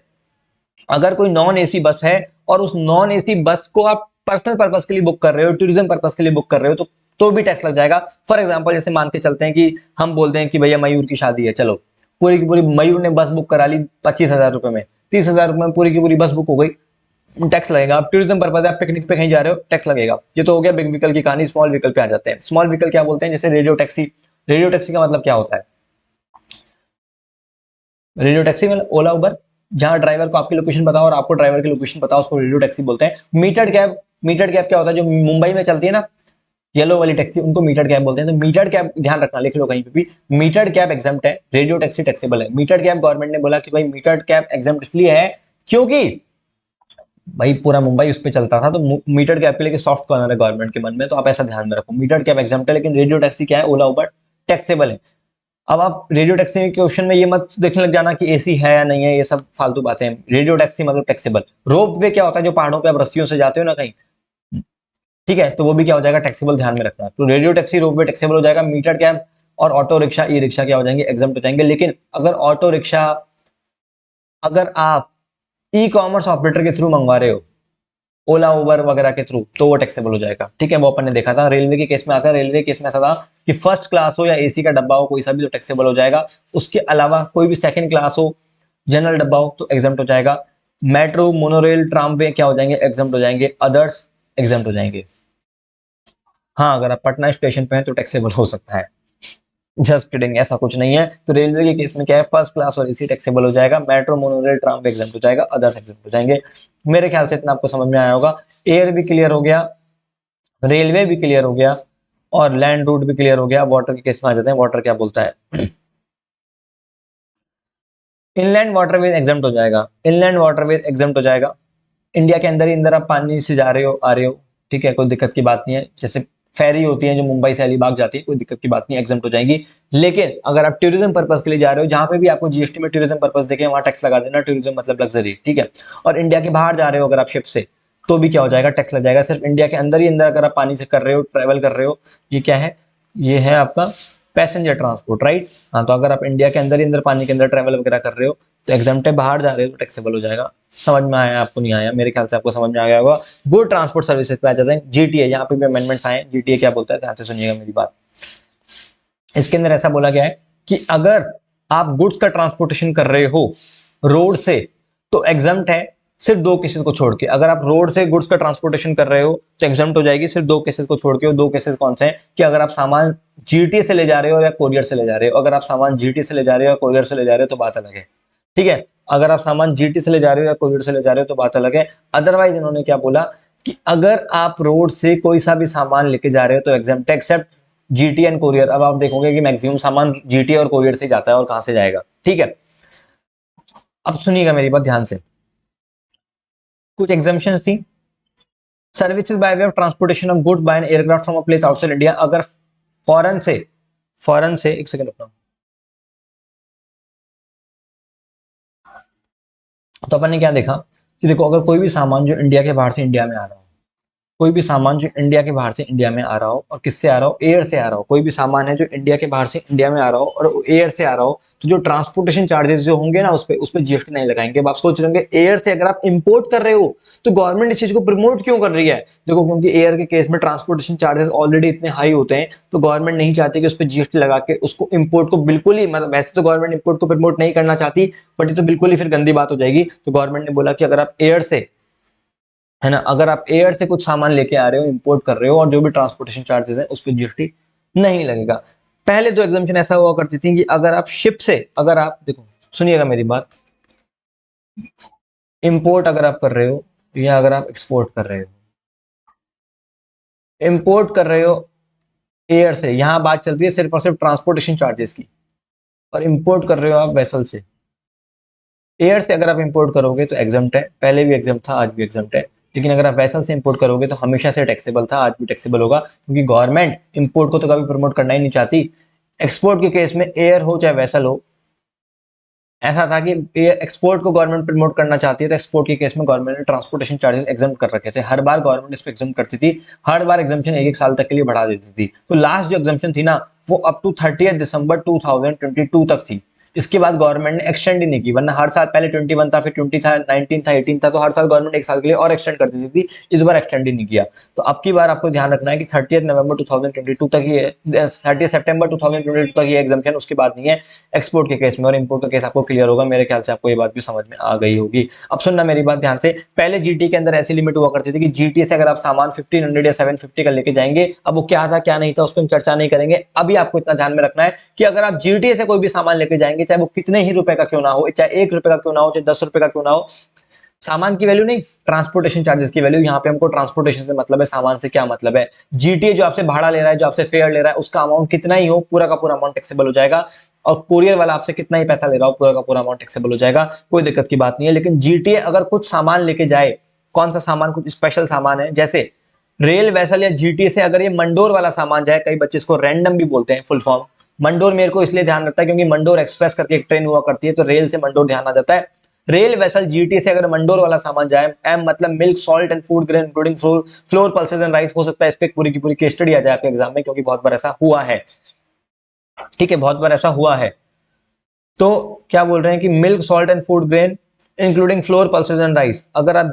अगर कोई नॉन एसी बस है और उस नॉन एसी बस को आप पर्सनल पर्पस के लिए बुक कर रहे हो, टूरिज्म पर्पस के लिए बुक कर रहे हो, तो भी टैक्स लग जाएगा। फॉर एग्जाम्पल जैसे मान के चलते हैं कि हम बोलते हैं कि भैया मयूर की शादी है, चलो पूरी की पूरी मयूर ने बस बुक करा ली 25,000 रुपए में, 30,000 रुपए में पूरी की पूरी बस बुक हो गई, टैक्स लगेगा। आप टूरिज्म पर्पज है, आप पिकनिक पे कहीं जा रहे हो, टैक्स लगेगा। ये तो हो गया बिग व्हीकल की कहानी। स्मॉल व्हीकल पे आ जाते हैं। स्मॉल व्हीकल क्या बोलते हैं, जैसे रेडियो टैक्सी। रेडियो टैक्सी का मतलब क्या होता है? रेडियो टैक्सी मतलब ओला उबर, जहां ड्राइवर को आपकी लोकेशन बताओ और आपको ड्राइवर की लोकेशन बताओ, उसको रेडियो टैक्सी बोलते हैं। मीटर्ड कैब, मीटर्ड कैब क्या होता है, जो मुंबई में चलती है ना येलो वाली टैक्सी, उनको मीटर्ड कैब बोलते हैं। तो मीटर्ड कैब ध्यान रखना, लिख लो कहीं पे भी, मीटर्ड कैब एग्जाम्प्ट है, रेडियो टैक्सी टैक्सेबल है। मीटर्ड कैब गवर्नमेंट ने बोला कि भाई मीटर्ड कैब एग्जाम्प्ट इसलिए है क्योंकि भाई पूरा मुंबई उस पर चलता था, तो मीटर्ड कैब के लिए सॉफ्ट कॉर्नर है गवर्नमेंट के मन में, तो आप ऐसा ध्यान में रखो। मीटर्ड कैब एग्जाम्प्ट है, लेकिन रेडियो टैक्सी क्या है, ओला उबर टैक्सेबल है। अब आप रेडियो टैक्सी के क्वेश्चन में ये मत देखने लग जाना कि एसी है या नहीं है, ये सब फालतू बातें हैं। रेडियो टैक्सी मतलब टैक्सेबल। रोप वे क्या होता है, जो पहाड़ों पे आप रस्सियों से जाते हो ना कहीं, ठीक है, तो वो भी क्या हो जाएगा, टैक्सेबल, ध्यान में रखना। तो रेडियो टैक्सी, रोप वे टैक्सेबल हो जाएगा। मीटर कैब और ऑटो रिक्शा, ई रिक्शा क्या हो जाएंगे, एग्जम्प्ट हो जाएंगे। लेकिन अगर ऑटो रिक्शा अगर आप ई कॉमर्स ऑपरेटर के थ्रू मंगवा रहे हो, ओला उबर वगैरह के थ्रू, तो वो टैक्सेबल हो जाएगा। ठीक है, वो अपन ने देखा था रेलवे के केस में आता है। रेलवे के केस में ऐसा था कि फर्स्ट क्लास हो या एसी का डब्बा हो, कोई सा भी तो टैक्सेबल हो जाएगा। उसके अलावा कोई भी सेकंड क्लास हो, जनरल डब्बा हो, तो एग्जाम्प्ट हो जाएगा। मेट्रो, मोनोरेल, ट्रामवे क्या हो जाएंगे, एग्जाम्प्ट हो जाएंगे। अदर्स एग्जाम्प्ट हो जाएंगे। हाँ, अगर आप पटना स्टेशन पे हैं तो टैक्सेबल हो सकता है। जस्ट किडिंग, ऐसा कुछ नहीं है। तो रेलवे के केस में क्या है, फर्स्ट क्लास और एसी टैक्सेबल हो जाएगा। मेट्रो, मोनोरेल, ट्राम एग्जाम्प्ट हो जाएगा। अदर्स एग्जाम्प्ट हो जाएंगे। मेरे ख्याल से इतना आपको समझ में आया होगा। एयर भी क्लियर हो गया, रेलवे भी क्लियर हो गया, और लैंड रूट भी क्लियर हो गया। वाटर के केस में आ जाते हैं। वाटर क्या बोलता है, इनलैंड वाटरवेज एग्जाम्प्ट हो जाएगा। इनलैंड वाटरवेज एग्जाम्प्ट हो जाएगा। इंडिया के अंदर ही अंदर आप पानी से जा रहे हो, आ रहे हो, ठीक है, कोई दिक्कत की बात नहीं है। जैसे फेरी होती है जो मुंबई से अलीबाग जाती है, कोई दिक्कत की बात नहीं, एग्जाम्प्ट हो जाएंगी। लेकिन अगर आप टूरिज्म पर्पज के लिए जा रहे हो, जहां पे भी आपको जीएसटी में टूरिज्म पर्पज देखे, वहां टैक्स लगा देना। टूरिज्म मतलब लग्जरी, ठीक है। और इंडिया के बाहर जा रहे हो अगर आप शिप से, तो भी क्या हो जाएगा, टैक्स लग जाएगा। सिर्फ इंडिया के अंदर ही अंदर अगर आप पानी से कर रहे हो, ट्रेवल कर रहे हो, ये क्या है, ये है आपका पैसेंजर ट्रांसपोर्ट, राइट। हाँ, तो अगर आप इंडिया के अंदर ही अंदर पानी के अंदर ट्रेवल वगैरह कर रहे हो तो एग्जाम्प्ट है। बाहर जा रहे हो तो टैक्सेबल हो जाएगा। समझ में आया आपको, नहीं आया, मेरे ख्याल से आपको समझ में आ गया होगा। गुड ट्रांसपोर्ट सर्विसेज पे आ जाते हैं। जीटीए, यहाँ पे भी अमेंडमेंट्स आए हैं। जीटीए क्या बोलता है, ध्यान से सुनिएगा मेरी बात। इसके अंदर ऐसा बोला गया है कि अगर आप गुड्स का ट्रांसपोर्टेशन कर रहे हो रोड से, तो एग्जाम्प्ट है सिर्फ दो केसेस को छोड़ के। अगर आप रोड से गुड्स का ट्रांसपोर्टेशन कर रहे हो तो एग्जाम्प्ट हो जाएगी सिर्फ दो केसेस को छोड़ के। और दो केसेस कौन से हैं, कि अगर आप सामान जीटीए से ले जा रहे हो या कोरियर से ले जा रहे हो। अगर आप सामान जीटीए से ले जा रहे हो या कोरियर से ले जा रहे हो तो बात अलग है, ठीक है। अगर आप सामान जीटी से ले जा रहे हो या कोरियर से ले जा रहे हो तो बात अलग है। अदरवाइज इन्होंने क्या बोला कि अगर आप रोड से कोई सा भी सामान लेके जा रहे हो तो एग्जाम्प्ट है, एक्सेप्ट जीटी एंड कोरियर। अब आप देखोगे कि मैक्सिमम सामान जीटी और कोरियर से जाता है, और कहां से जाएगा, ठीक है। अब सुनिएगा मेरी बात ध्यान से। कुछ एग्जाम्पशन थी। Services by way of transportation of goods by an aircraft from a place outside India. अगर फॉरेन से एक सेकंड अपना, तो अपन ने क्या देखा कि देखो, अगर कोई भी सामान जो इंडिया के बाहर से इंडिया में आ रहा हो, कोई भी सामान जो इंडिया के बाहर से इंडिया में आ रहा हो, और किससे आ रहा हो, एयर से आ रहा हो। कोई भी सामान है जो इंडिया के बाहर से इंडिया में आ रहा हो और एयर से आ रहा हो, तो जो ट्रांसपोर्टेशन चार्जेस जो होंगे ना, उस पे जीएसटी नहीं लगाएंगे। अब आप सोच रहे होंगे एयर से अगर आप इंपोर्ट कर रहे हो तो गवर्नमेंट इस चीज को प्रमोट क्यों कर रही है। देखो, क्योंकि एयर के केस में ट्रांसपोर्टेशन चार्जेस ऑलरेडी इतने हाई होते हैं, तो गवर्नमेंट नहीं चाहती कि उस पर जीएसटी लगा के उसको इंपोर्ट को बिल्कुल ही, मतलब वैसे तो गवर्नमेंट इंपोर्ट को प्रमोट नहीं करना चाहती, बट ये तो बिल्कुल ही फिर गंदी बात हो जाएगी। तो गवर्नमेंट ने बोला कि अगर आप एयर से, है ना, अगर आप एयर से कुछ सामान लेके आ रहे हो, इंपोर्ट कर रहे हो, और जो भी ट्रांसपोर्टेशन चार्जेस हैं उस पर जीएसटी नहीं लगेगा। पहले तो एग्जाम्पशन ऐसा हुआ करती थी कि अगर आप शिप से, अगर आप देखो, सुनिएगा मेरी बात, इंपोर्ट अगर आप कर रहे हो या अगर आप एक्सपोर्ट कर रहे हो, इंपोर्ट कर रहे हो एयर से, यहां बात चल रही है सिर्फ और सिर्फ ट्रांसपोर्टेशन चार्जेस की, और इंपोर्ट कर रहे हो आप वेसल से। एयर से अगर आप इंपोर्ट करोगे तो एग्जाम्प्ट है, पहले भी एग्जाम्प्ट था, आज भी एग्जाम्प्ट है। लेकिन अगर आप वेसल से इंपोर्ट करोगे तो हमेशा से टैक्सेबल था, आज भी टैक्सेबल होगा, क्योंकि गवर्नमेंट इंपोर्ट को तो कभी प्रमोट करना ही नहीं चाहती। एक्सपोर्ट के केस में एयर हो चाहे वेसल हो, ऐसा था कि एक्सपोर्ट को गवर्नमेंट प्रमोट करना चाहती है, तो एक्सपोर्ट के केस में गवर्नमेंट ने ट्रांसपोर्टेशन चार्जेस एग्जाम कर रखे थे। हर बार गवर्नमेंट इस पे एग्जाम करती थी, हर बार एग्जामेशन एक एक साल तक के लिए बढ़ा देती थी। तो लास्ट जो एग्जामेशन थी ना, वो अप टू 30 दिसंबर 2022 तक थी। इसके बाद गवर्नमेंट ने एक्सटेंड ही नहीं की, वरना हर साल पहले 21 था, फिर 20 था, 19 था, 18 था, तो हर साल गवर्नमेंट एक साल के लिए और एक्सटेंड कर देती थी। इस बार एक्सटेंड ही नहीं किया। तो अब की बार आपको ध्यान रखना है कि 30 नवंबर 2022 तक ही, 30 सितंबर 2022 तक ये एग्जामेशन, उसके बाद नहीं है एक्सपोर्ट के केस में। और इंपोर्ट का केस आपको क्लियर होगा, मेरे ख्याल से आपको ये बात भी समझ में आ गई होगी। अब सुनना मेरी बात ध्यान से। पहले जीटी के अंदर ऐसी लिमिट हुआ करती थी कि जीटी से अगर आप सामान 1500 या 750 का लेके जाएंगे, अब वो क्या था क्या नहीं था उस पर हम चर्चा नहीं करेंगे। अभी आपको इतना ध्यान में रखना है कि अगर आप जीटीए से कोई भी सामान लेके जाएंगे, चाहे वो कितने ही रुपए का क्यों ना हो, चाहे 1 रुपए का क्यों ना हो, चाहे 10 रुपए का क्यों ना हो, सामान की वैल्यू नहीं, ट्रांसपोर्टेशन चार्जेस की वैल्यू। यहाँ पे हमको ट्रांसपोर्टेशन से मतलब है, सामान से क्या मतलब है। जीटीए जो आपसे भाड़ा ले रहा है, जो आपसे फेयर ले रहा है, उसका अमाउंट कितना ही हो, पूरा का पूरा अमाउंट टैक्सेबल हो जाएगा। और कोरियर वाला आपसे कितना ही पैसा ले रहा हो, पूरा का पूरा अमाउंट टैक्सेबल हो जाएगा, कोई दिक्कत की बात नहीं है। लेकिन जीटीए अगर कुछ सामान लेके जाए, कौन सा सामान, कुछ स्पेशल सामान है, जैसे रेल वेसल या जीटीए से अगर ये मंडोर वाला सामान जाए, कई बच्चे इसको रैंडम भी बोलते हैं फुल फॉर्म, मंडोर मेरे को इसलिए ध्यान रखता है क्योंकि मंडोर एक्सप्रेस करके एक ट्रेन हुआ करती है, तो रेल से मंडोर ध्यान आ जाता है। रेल वेसल जीटी से अगर मंडोर वाला सामान जाए, एम मतलब milk, salt and food grain including flour pulses and rice, हो सकता है इस पे पूरी की पूरी केस स्टडी आ जाए आपके एग्जाम में, क्योंकि बहुत बार ऐसा हुआ है। ठीक है, बहुत बार ऐसा हुआ है। तो क्या बोल रहे हैं कि milk, salt and food grain including flour pulses and rice, अगर आप,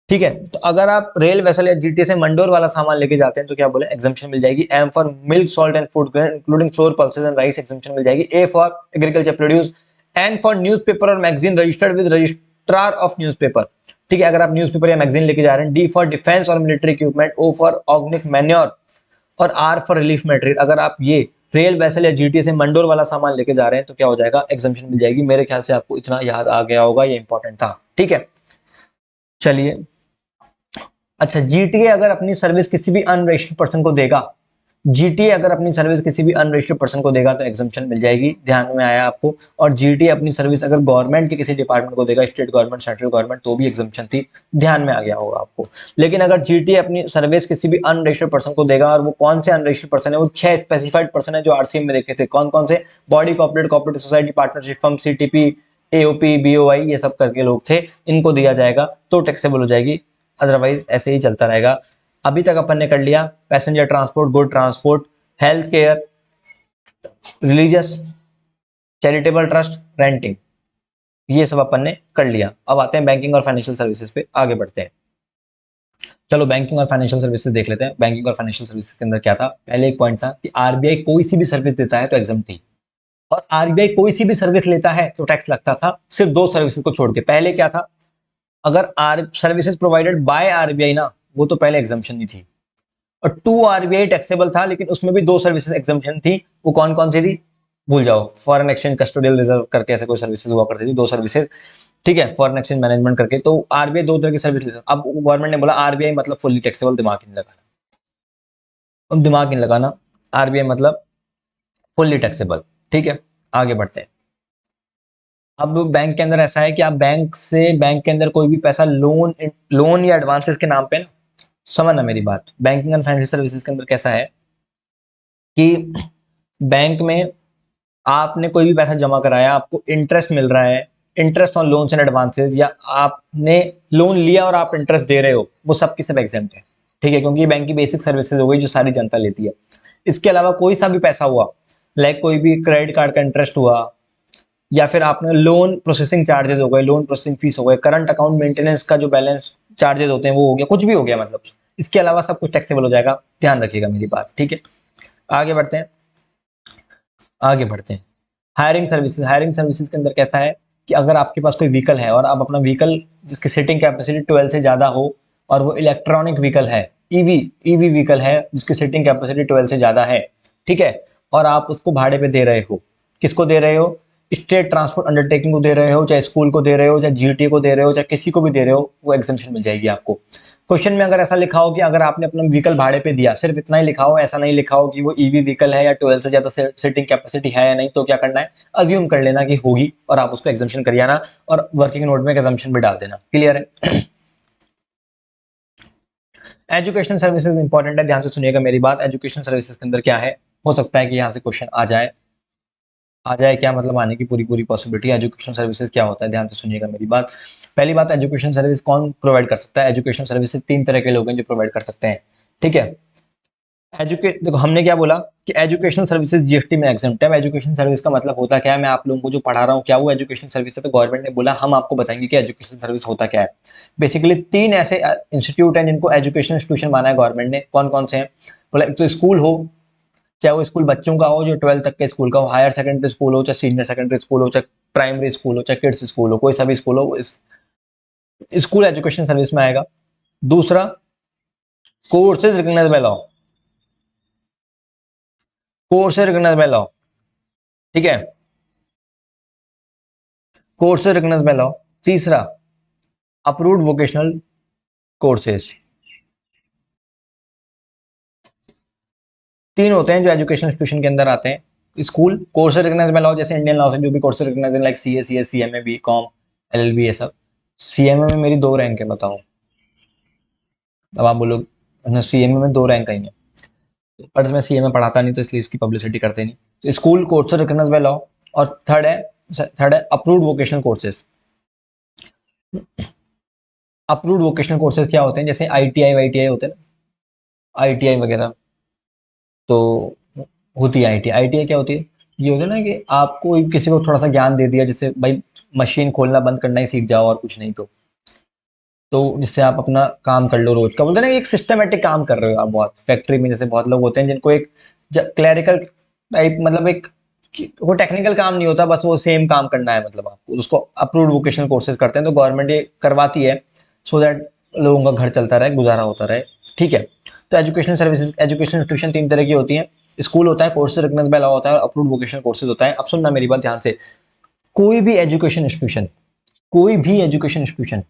ठीक है, तो अगर आप रेल वेसल या जीटी से मंडोर वाला सामान लेके जाते हैं तो क्या बोले, एग्जाम्पशन मिल जाएगी। M for milk, salt and food grain including flour pulses and rice, exemption मिल जाएगी। A for agriculture produce. N for newspaper और magazine registered with registrar of newspaper. ठीक है, अगर आप न्यूज़पेपर या मैगजीन लेके जा रहे हैं। डी फॉर डिफेंस और military equipment. O for organic manure और आर फॉर रिलीफ मटेरियल। अगर आप ये रेल वेसल या जीटी से मंडोर वाला सामान लेके जा रहे हैं तो क्या हो जाएगा, एग्जाम्पशन मिल जाएगी। मेरे ख्याल से आपको इतना याद आ गया होगा, ये इंपॉर्टेंट था। ठीक है, चलिए। अच्छा, जीटीए अगर अपनी सर्विस किसी भी अनरजिस्टर्ड पर्सन को देगा, जीटीए अगर अपनी सर्विस किसी भी अनरजिस्टर्ड पर्सन को देगा तो एग्जम्पशन मिल जाएगी। ध्यान में आया आपको? और जीटीए अपनी सर्विस अगर गवर्नमेंट के किसी डिपार्टमेंट को देगा, स्टेट गवर्नमेंट, सेंट्रल गवर्नमेंट, तो भी एग्जम्पशन थी। ध्यान में आ गया होगा आपको। लेकिन अगर जीटीए अपनी सर्विस किसी भी अनरजिस्टर्ड पर्सन को देगा, और वो कौन से अनरजिस्टर्ड पर्सन है, वो 6 स्पेसिफाइड पर्सन है जो आरसीएम में देखे थे। कौन कौन से? Body, corporate, cooperative society, partnership firm, CTP, AOP, BOI, ये सब करके लोग थे, इनको दिया जाएगा तो टैक्सेबल हो जाएगी। अदरवाइज ऐसे ही चलता रहेगा। अभी तक अपन ने कर लिया passenger transport, good transport, health care, religious, charitable trust, renting, ये सब अपन ने कर लिया। अब आते हैं बैंकिंग और फाइनेंशियल सर्विसेज पे, आगे बढ़ते हैं। चलो बैंकिंग और फाइनेंशियल सर्विसेज देख लेते हैं। बैंकिंग और फाइनेंशियल सर्विसेज के अंदर क्या था? पहले एक पॉइंट था कि आरबीआई कोई सी भी सर्विस देता है तो एग्जाम थी, और आरबीआई कोई सी भी सर्विस लेता है तो टैक्स लगता था, सिर्फ 2 सर्विसेज को छोड़ के। पहले क्या था? अगर R services provided by RBI ना, वो तो पहले एग्जाम्पशन नहीं थी। और 2 आरबीआई टैक्सेबल था, लेकिन उसमें भी 2 सर्विसेज एग्जाम्पशन थी। वो कौन कौन सी थी? भूल जाओ। फॉरेन एक्सचेंज कस्टोडियल रिजर्व करके ऐसे कोई सर्विसेज हुआ करती थी, 2 सर्विसेज। ठीक है, फॉरेन एक्सचेंज मैनेजमेंट करके। तो आरबीआई 2 तरह की सर्विस ले सकता। अब गवर्नमेंट ने बोला आरबीआई मतलब फुल्ली टैक्सेबल, दिमाग ही नहीं लगाना। अब दिमाग नहीं लगाना, आरबीआई मतलब फुल्ली टैक्सेबल। ठीक है, आगे बढ़ते हैं। अब बैंक के अंदर ऐसा है कि आप बैंक से, बैंक के अंदर कोई भी पैसा लोन या एडवांसेस के नाम पे ना, समझना मेरी बात। बैंकिंग एंड फाइनेंशियल सर्विसेज के अंदर कैसा है कि बैंक में आपने कोई भी पैसा जमा कराया, आपको इंटरेस्ट मिल रहा है, interest on loans and advances, या आपने लोन लिया और आप इंटरेस्ट दे रहे हो, वो सब की सब एग्जेम्प्ट है। ठीक है, क्योंकि ये बैंक की बेसिक सर्विसेज हो गई जो सारी जनता लेती है। इसके अलावा कोई सा भी पैसा हुआ, लाइक कोई भी क्रेडिट कार्ड का इंटरेस्ट हुआ, या फिर आपने लोन प्रोसेसिंग चार्जेस हो गए, लोन प्रोसेसिंग फीस हो गए, करंट अकाउंट मेंटेनेंस का जो बैलेंस चार्जेस होते हैं वो हो गया, कुछ भी हो गया मतलब, इसके अलावा सब कुछ टैक्सेबल हो जाएगा। ध्यान रखिएगा मेरी बात। ठीक है, आगे बढ़ते हैं। आगे बढ़ते हैं। Hiring services. हायरिंग सर्विसेज के अंदर कैसा है कि अगर आपके पास कोई व्हीकल है और आप अपना व्हीकल जिसकी सीटिंग कैपेसिटी 12 से ज़्यादा हो, और वो इलेक्ट्रॉनिक व्हीकल है, ईवी ईवी व्हीकल है जिसकी सीटिंग कैपेसिटी 12 से ज़्यादा है, ठीक है, और आप उसको भाड़े पे दे रहे हो, किसको दे रहे हो? स्टेट ट्रांसपोर्ट अंडरटेकिंग को दे रहे हो, चाहे स्कूल को दे रहे हो, चाहे जीटी को दे रहे हो, चाहे किसी को भी दे रहे हो, वो एग्जेम्पशन मिल जाएगी आपको। क्वेश्चन में अगर ऐसा लिखा हो कि अगर आपने अपना व्हीकल भाड़े पे दिया, सिर्फ इतना ही लिखा हो, ऐसा नहीं लिखा हो कि वो ईवी व्हीकल है या 12 से ज्यादा सीटिंग कैपेसिटी है या नहीं, तो क्या करना है? अज्यूम कर लेना कि होगी और आप उसको एग्जाम्पशन कर आना, और वर्किंग नोट में एग्जाम्पशन भी डाल देना। क्लियर है? एजुकेशन सर्विसेज इंपॉर्टेंट है, ध्यान से सुनिएगा मेरी बात। एजुकेशन सर्विसेज के अंदर क्या है, हो सकता है कि यहाँ से क्वेश्चन आ जाए। आ जाए क्या मतलब? आने की पूरी पूरी पॉसिबिलिटी। एजुकेशन सर्विसेज क्या होता है, ध्यान से सुनिएगा मेरी बात। पहली बात, एजुकेशन सर्विस कौन प्रोवाइड कर सकता है? एजुकेशन सर्विसेज 3 तरह के लोग हैं जो प्रोवाइड कर सकते हैं। ठीक है, देखो हमने क्या बोला कि एजुकेशन सर्विसेज जीएसटी में एग्जेम्प्ट है। एजुकेशन सर्विस का मतलब होता क्या है? मैं आप लोगों को जो पढ़ा रहा हूँ, क्या वो एजुकेशन सर्विस है? तो गवर्नमेंट ने बोला हम आपको बताएंगे कि एजुकेशन सर्विस होता क्या है। बेसिकली 3 ऐसे इंस्टीट्यूट हैं जिनको एजुकेशन इंस्टीट्यूशन माना है गवर्नमेंट ने। कौन कौन से हैं? बोला एक तो स्कूल हो, चाहे वो स्कूल बच्चों का हो जो 12 तक के स्कूल का हो, हायर सेकेंडरी स्कूल हो, चाहे सीनियर सेकेंडरी स्कूल हो, चाहे प्राइमरी स्कूल हो, चाहे किड्स स्कूल हो, कोई सा भी स्कूल हो, वो स्कूल एजुकेशन सर्विस में आएगा। दूसरा, courses recognised by law. Courses recognised by law, ठीक है, कोर्सेज रिकॉग्नाइज्ड बाय लॉ। तीसरा, अप्रूव्ड वोकेशनल कोर्सेज। 3 होते हैं जो एजुकेशन इंस्टीट्यूशन के अंदर आते हैं। School, courses recognised by law, जैसे इंडियन लॉ से जो भी courses recognised like CA, CS, CMA, BCom, LLB, ये सब। सीएमए में मेरी 2 रैंक है, बताओ। अब आप बोलो सीएमए में 2 रैंक आई है। पर मैं सीए में पढ़ाता नहीं तो इसलिए इसकी पब्लिसिटी करते नहीं। तो school courses recognised by law. और थर्ड है approved vocational courses. Approved vocational courses क्या होते हैं, जैसे आईटीआई वाईटीआई होते हैं ना, आईटीआई वगैरह तो होती है। आईटीआई आईटीआई क्या होती है, ये होता है ना कि आपको किसी को थोड़ा सा ज्ञान दे दिया, जैसे भाई मशीन खोलना बंद करना ही सीख जाओ और कुछ नहीं तो जिससे आप अपना काम कर लो रोज का, बोलते हैं ना कि एक सिस्टमेटिक काम कर रहे हो आप। बहुत फैक्ट्री में जैसे बहुत लोग होते हैं जिनको एक क्लैरिकल टाइप, मतलब एक वो टेक्निकल काम नहीं होता, बस वो सेम काम करना है, मतलब आपको उसको अप्रूव्ड वोकेशनल कोर्सेज करते हैं। तो गवर्नमेंट ये करवाती है सो दैट लोगों का घर चलता रहे, गुजारा होता रहे, ठीक है। तो एजुकेशन सर्विसेज, एजुकेशन इंस्टीट्यूशन 3 तरह की होती हैं। स्कूल होता है, कोर्सेज रिकॉग्नाइज्ड बाय लॉ होता है, और अप्रूव्ड वोकेशनल कोर्सेज होता है। अब सुनना मेरी बात ध्यान से, कोई भी एजुकेशन इंस्टीट्यूशन, कोई भी एजुकेशन इंस्टीट्यूशन,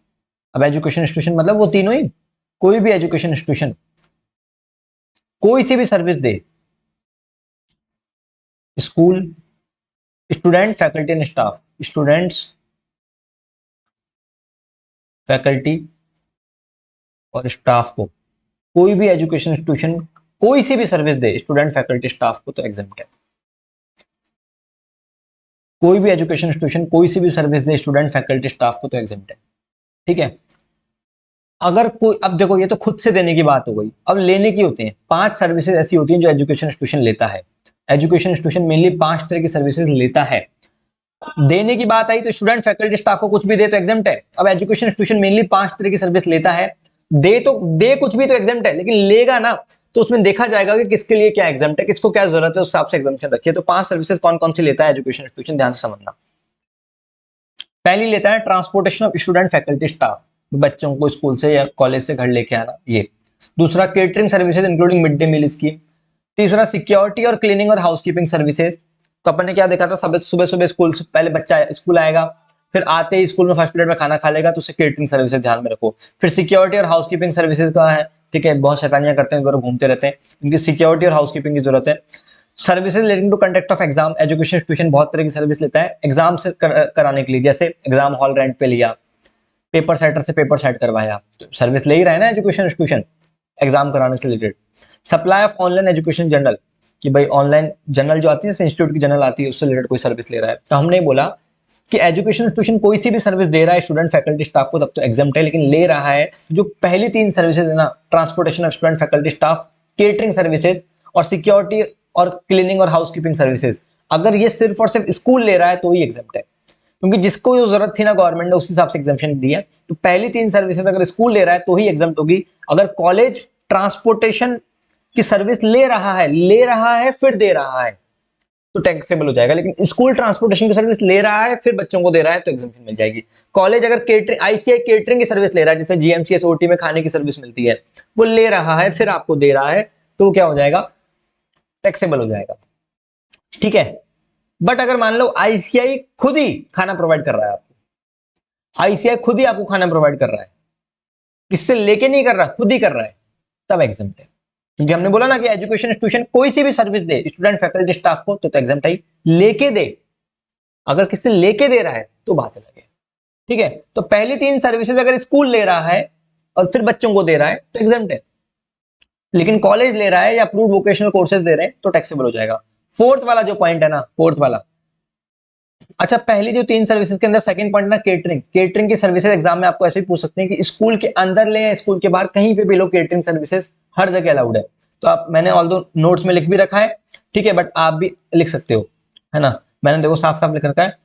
अब एजुकेशन इंस्टीट्यूशन मतलब वो तीनों ही, कोई भी एजुकेशन इंस्टीट्यूशन कोई सी भी service they, school, student, faculty and staff, students, faculty और स्टाफ को, कोई भी एजुकेशन इंस्टीट्यूशन कोई सी भी सर्विस दे स्टूडेंट, फैकल्टी, स्टाफ को, तो एग्जम्प्ट है। कोई भी एजुकेशन इंस्टीट्यूशन कोई सी भी सर्विस दे स्टूडेंट, फैकल्टी, स्टाफ को, तो एग्जम्प्ट है, ठीक है। अगर कोई, अब देखो ये तो खुद से देने की बात हो गई, अब लेने की होती हैं। 5 सर्विसेज ऐसी होती हैं जो एजुकेशन इंस्टीट्यूशन लेता है। एजुकेशन इंस्टीट्यूशन मेनली 5 तरह की सर्विसेज लेता है। देने की बात आई तो स्टूडेंट, फैकल्टी, स्टाफ को कुछ भी दे तो एग्जम्प्ट है। अब एजुकेशन इंस्टीट्यूशन मेनली 5 तरह की सर्विस लेता है, दे कुछ भी तो एग्जम्प्ट है, लेकिन लेगा ना तो उसमें देखा जाएगा कि किसके लिए क्या एग्जम्प्ट है, किसको क्या जरूरत है, उस हिसाब से एग्जामिशन रखिए। तो 5 सर्विसेज कौन कौन सी लेता है एजुकेशन इंस्टीट्यूशन, ध्यान से समझना। पहली लेता है transportation of student, faculty, staff, बच्चों को स्कूल से या कॉलेज से घर लेके आना, ये। दूसरा catering services including mid day meal scheme. तीसरा सिक्योरिटी और क्लीनिंग और हाउसकीपिंग सर्विसेज। तो अपन ने क्या देखा था, सुबह सुबह स्कूल से पहले बच्चा स्कूल आएगा, फिर आते ही स्कूल में फर्स्ट पीरियड में खाना खा लेगा, तो उसे केटरिंग सर्विसेज ध्यान में रखो। फिर सिक्योरिटी और हाउसकीपिंग सर्विसेज का है, ठीक है, बहुत शैतानियां करते हैं, घूमते रहते हैं, इनकी सिक्योरिटी और हाउसकीपिंग की जरूरत है। Services relating to conduct of exam, education institution बहुत तरह की सर्विस लेता है एग्जाम से कराने के लिए, जैसे एग्जाम हॉल रेंट पे लिया, पेपर सेटर से पेपर सेट करवाया, तो सर्विस ले ही रहा है ना एजुकेशन इंस्टीट्यूशन एग्जाम कराने से related. Supply of online education journal, कि भाई ऑनलाइन जर्नल जो आती है, इंस्टीट्यूट की जर्नल आती है, उससे रिलेटेड कोई सर्विस ले रहा है। तो हमने बोला कि एजुकेशन इंस्टीट्यूशन कोई सी भी सर्विस दे रहा है स्टूडेंट, फैकल्टी, स्टाफ को, तब तो एग्जाम्प्ट है, लेकिन ले रहा है जो पहली 3 सर्विसेज है ना, transportation of student, faculty, staff, catering services और सिक्योरिटी और क्लीनिंग और हाउसकीपिंग सर्विसेज, अगर ये सिर्फ और सिर्फ स्कूल ले रहा है तो ही एग्जाम्प्ट है, क्योंकि जिसको जो जरूरत थी ना गवर्नमेंट ने उस हिसाब से एग्जाम्पशन दी है। तो पहली 3 सर्विसेज अगर स्कूल ले रहा है तो ही एग्जाम्प्ट होगी। अगर कॉलेज ट्रांसपोर्टेशन की सर्विस ले रहा है फिर दे रहा है तो टैक्सेबल हो जाएगा, लेकिन स्कूल ट्रांसपोर्टेशन की सर्विस ले रहा है फिर बच्चों को दे रहा है तो एग्जाम्पशन मिल जाएगी। कॉलेज अगर केटरिंग, आईसीआई केटरिंग की सर्विस ले रहा है, जैसे जीएमसीएस ओटी में खाने की सर्विस मिलती है, वो ले रहा है फिर आपको दे रहा है, तो क्या हो जाएगा, टैक्सेबल हो जाएगा, ठीक है। बट अगर मान लो आईसीआई खुद ही खाना प्रोवाइड कर रहा है आपको, आईसीआई खुद ही आपको खाना प्रोवाइड कर रहा है, किससे लेके नहीं कर रहा, खुद ही कर रहा है, तब एग्जाम्प्ट है। क्योंकि हमने बोला ना कि एजुकेशन इंस्टीट्यूशन कोई सी भी सर्विस दे स्टूडेंट, फैकल्टी, स्टाफ को, तो एग्जाम्प्ट है। लेके दे, अगर किससे लेके दे रहा है तो बात अलग है, ठीक है। तो पहली 3 सर्विसेज अगर स्कूल ले रहा है और फिर बच्चों को दे रहा है तो एग्जाम्प्ट है, लेकिन कॉलेज ले रहा है या अप्रूव्ड वोकेशनल कोर्सेज दे रहे हैं तो टैक्सेबल हो जाएगा। फोर्थ वाला जो पॉइंट है ना, फोर्थ वाला, अच्छा पहली जो 3 सर्विसेज के अंदर सेकंड पॉइंट ना, केटरिंग, केटरिंग की सर्विसेज एग्जाम में आपको ऐसे ही पूछ सकते हैं कि स्कूल के अंदर ले या स्कूल के बाहर, कहीं पे भी लो, केटरिंग सर्विसेज हर जगह अलाउड है। तो आप, मैंने ऑल दो नोट्स में लिख भी रखा है, ठीक है, बट आप भी लिख सकते हो, है ना, मैंने देखो साफ साफ लिख रखा है।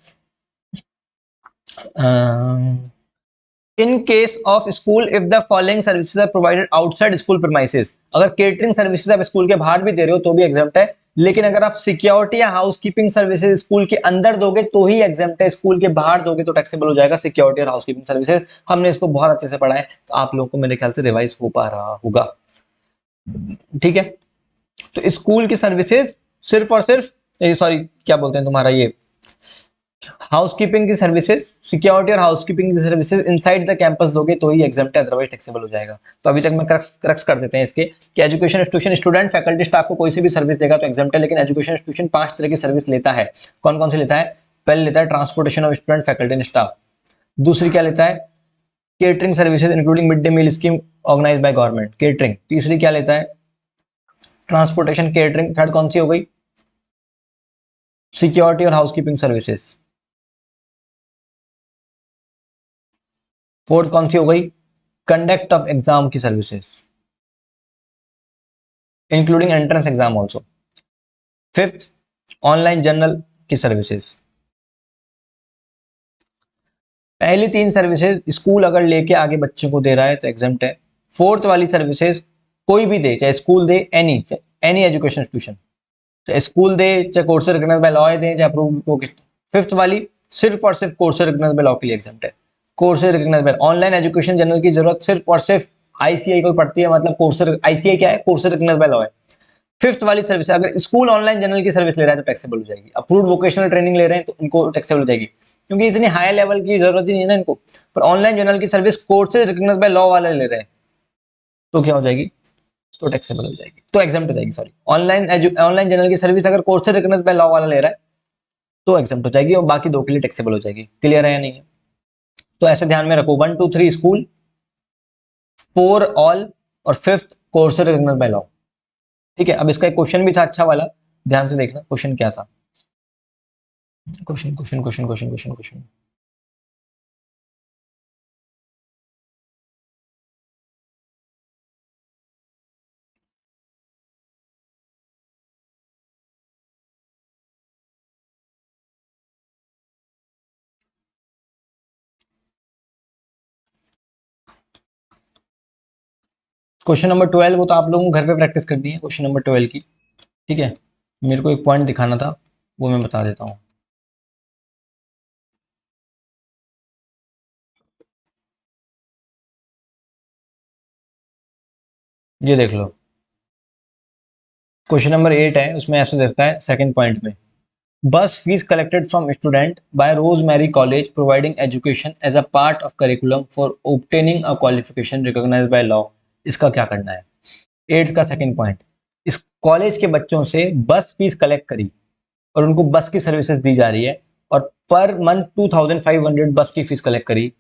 In case of school if the following services are provided outside school premises, अगर केटरिंग सर्विसेज आप स्कूल के बाहर भी दे रहे हो तो भी एग्जाम्प्ट है, लेकिन अगर आप सिक्योरिटी या हाउसकीपिंग सर्विसेज स्कूल के अंदर दोगे तो ही एग्जाम्प्ट है, स्कूल के बाहर दोगे तो टैक्सेबल हो जाएगा सिक्योरिटी और हाउसकीपिंग सर्विसेज। हमने इसको बहुत अच्छे से पढ़ा है, तो आप लोगों को मेरे ख्याल से रिवाइज हो पा रहा होगा, ठीक है। तो स्कूल की सर्विसेज सिर्फ और सिर्फ, सॉरी क्या बोलते हैं तुम्हारा, ये हाउसकीपिंग की सर्विसेज, सिक्योरिटी और हाउसकीपिंग की सर्विसेज इनसाइड द कैंपस दोगे तो ही एग्जाम्प्ट है, अदरवाइज टैक्सेबल हो जाएगा। तो अभी तक मैं क्रक्स कर देते हैं इसके कि education institution student, faculty, staff को कोई सी भी सर्विस देगा तो एग्जाम्प्ट है, लेकिन एजुकेशन इंस्टीट्यूशन 5 तरह की सर्विस लेता है। कौन कौन सी लेता है, पहले लेता है transportation of student, faculty and staff. दूसरी क्या लेता है, catering services including mid day meal scheme organise by government, catering. तीसरी क्या लेता है, ट्रांसपोर्टेशन, केटरिंग। थर्ड कौन सी हो गई? सिक्योरिटी और हाउसकीपिंग सर्विसेज। फोर्थ कौन सी हो गई? कंडक्ट ऑफ एग्जाम की services, including entrance exam also. Fifth, online journal की सर्विसेज। पहली तीन सर्विसेज स्कूल अगर लेके आगे बच्चों को दे रहा है तो एग्जाम्प्ट है। फोर्थ वाली सर्विसेज कोई भी दे, चाहे स्कूल दे, एनी एनी एजुकेशन इंस्टीट्यूशन, चाहे स्कूल दे, चाहे कोर्स रिकॉग्नाइज्ड बाय लॉ दे, चाहे अप्रूव। फिफ्थ वाली सिर्फ और सिर्फ कोर्स रिकॉग्नाइज्ड बाय लॉ के लिए एग्जाम्प्ट है। Course recognised by online education general की जरूरत सिर्फ और सिर्फ आईसीआई को पड़ती है, मतलब कोर्स आईसीआई क्या है? कोर्स रिकॉग्नाइज्ड बाय लॉ है। फिफ्थ वाली सर्विस अगर स्कूल ऑनलाइन जनरल की सर्विस ले रहा है तो टैक्सेबल हो जाएगी। अप्रूव्ड वोकेशनल ट्रेनिंग ले रहे हैं तो उनको टैक्सेबल हो जाएगी, क्योंकि इतनी हाई लेवल की जरूरत ही नहीं है ना इनको। पर ऑनलाइन जनरल की सर्विस कोर्ट से रिकॉग्नाइज्ड बाय लॉ वाले ले रहे हैं तो क्या हो जाएगी? तो टैक्सेबल हो जाएगी, तो एग्जाम्प्ट हो जाएगी। सॉरी, ऑनलाइन जनरल की सर्विस अगर कोर्ट से रिकॉग्नाइज्ड बाय लॉ वाला ले रहा है तो एग्जाम्प्ट हो जाएगी, और बाकी दो के लिए टैक्सेबल हो जाएगी। क्लियर है या नहीं है? तो ऐसे ध्यान में रखो, 1 2 3 स्कूल, 4 ऑल, और फिफ्थ कोर्स से रिकॉग्नाइज्ड बाय लॉ। ठीक है, अब इसका एक क्वेश्चन भी था अच्छा वाला, ध्यान से देखना क्वेश्चन क्या था। Question question question question question question question number 12, वो तो आप लोगों को घर पे प्रैक्टिस करनी है, क्वेश्चन नंबर 12 की। ठीक है, मेरे को एक पॉइंट दिखाना था, वो मैं बता देता हूँ। ये देख लो, क्वेश्चन नंबर 8 है, उसमें ऐसे देखता है सेकंड पॉइंट में, बस fees collected from student by Rose Mary college providing education as a part of curriculum for obtaining a qualification recognised by law. इसका क्या करना है? 8 का सेकंड पॉइंट, इस कॉलेज के बच्चों से बस फीस कलेक्ट करी और उनको बस की सर्विसेज दी जा रही है, और पर मंथ 2500 बस की फीस कलेक्ट करी,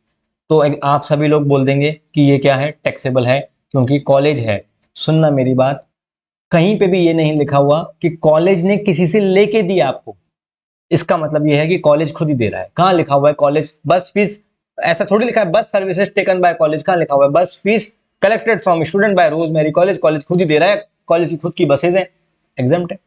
तो आप सभी लोग बोल देंगे कि ये क्या है? टैक्सेबल है, क्योंकि कॉलेज है। सुनना मेरी बात, कहीं पे भी ये नहीं लिखा हुआ कि कॉलेज ने किसी से लेके दिया आपको। इसका मतलब ये है कि कॉलेज खुद ही दे रहा है। कहाँ लिखा हुआ है कॉलेज बस फीस? ऐसा थोड़ी लिखा है bus services taken by college, कहाँ लिखा हुआ है बस fees collected from student by Rose Mary college? College खुद ही दे रहा है, कॉलेज की खुद की बसेज है, एग्जाम्प्ट है।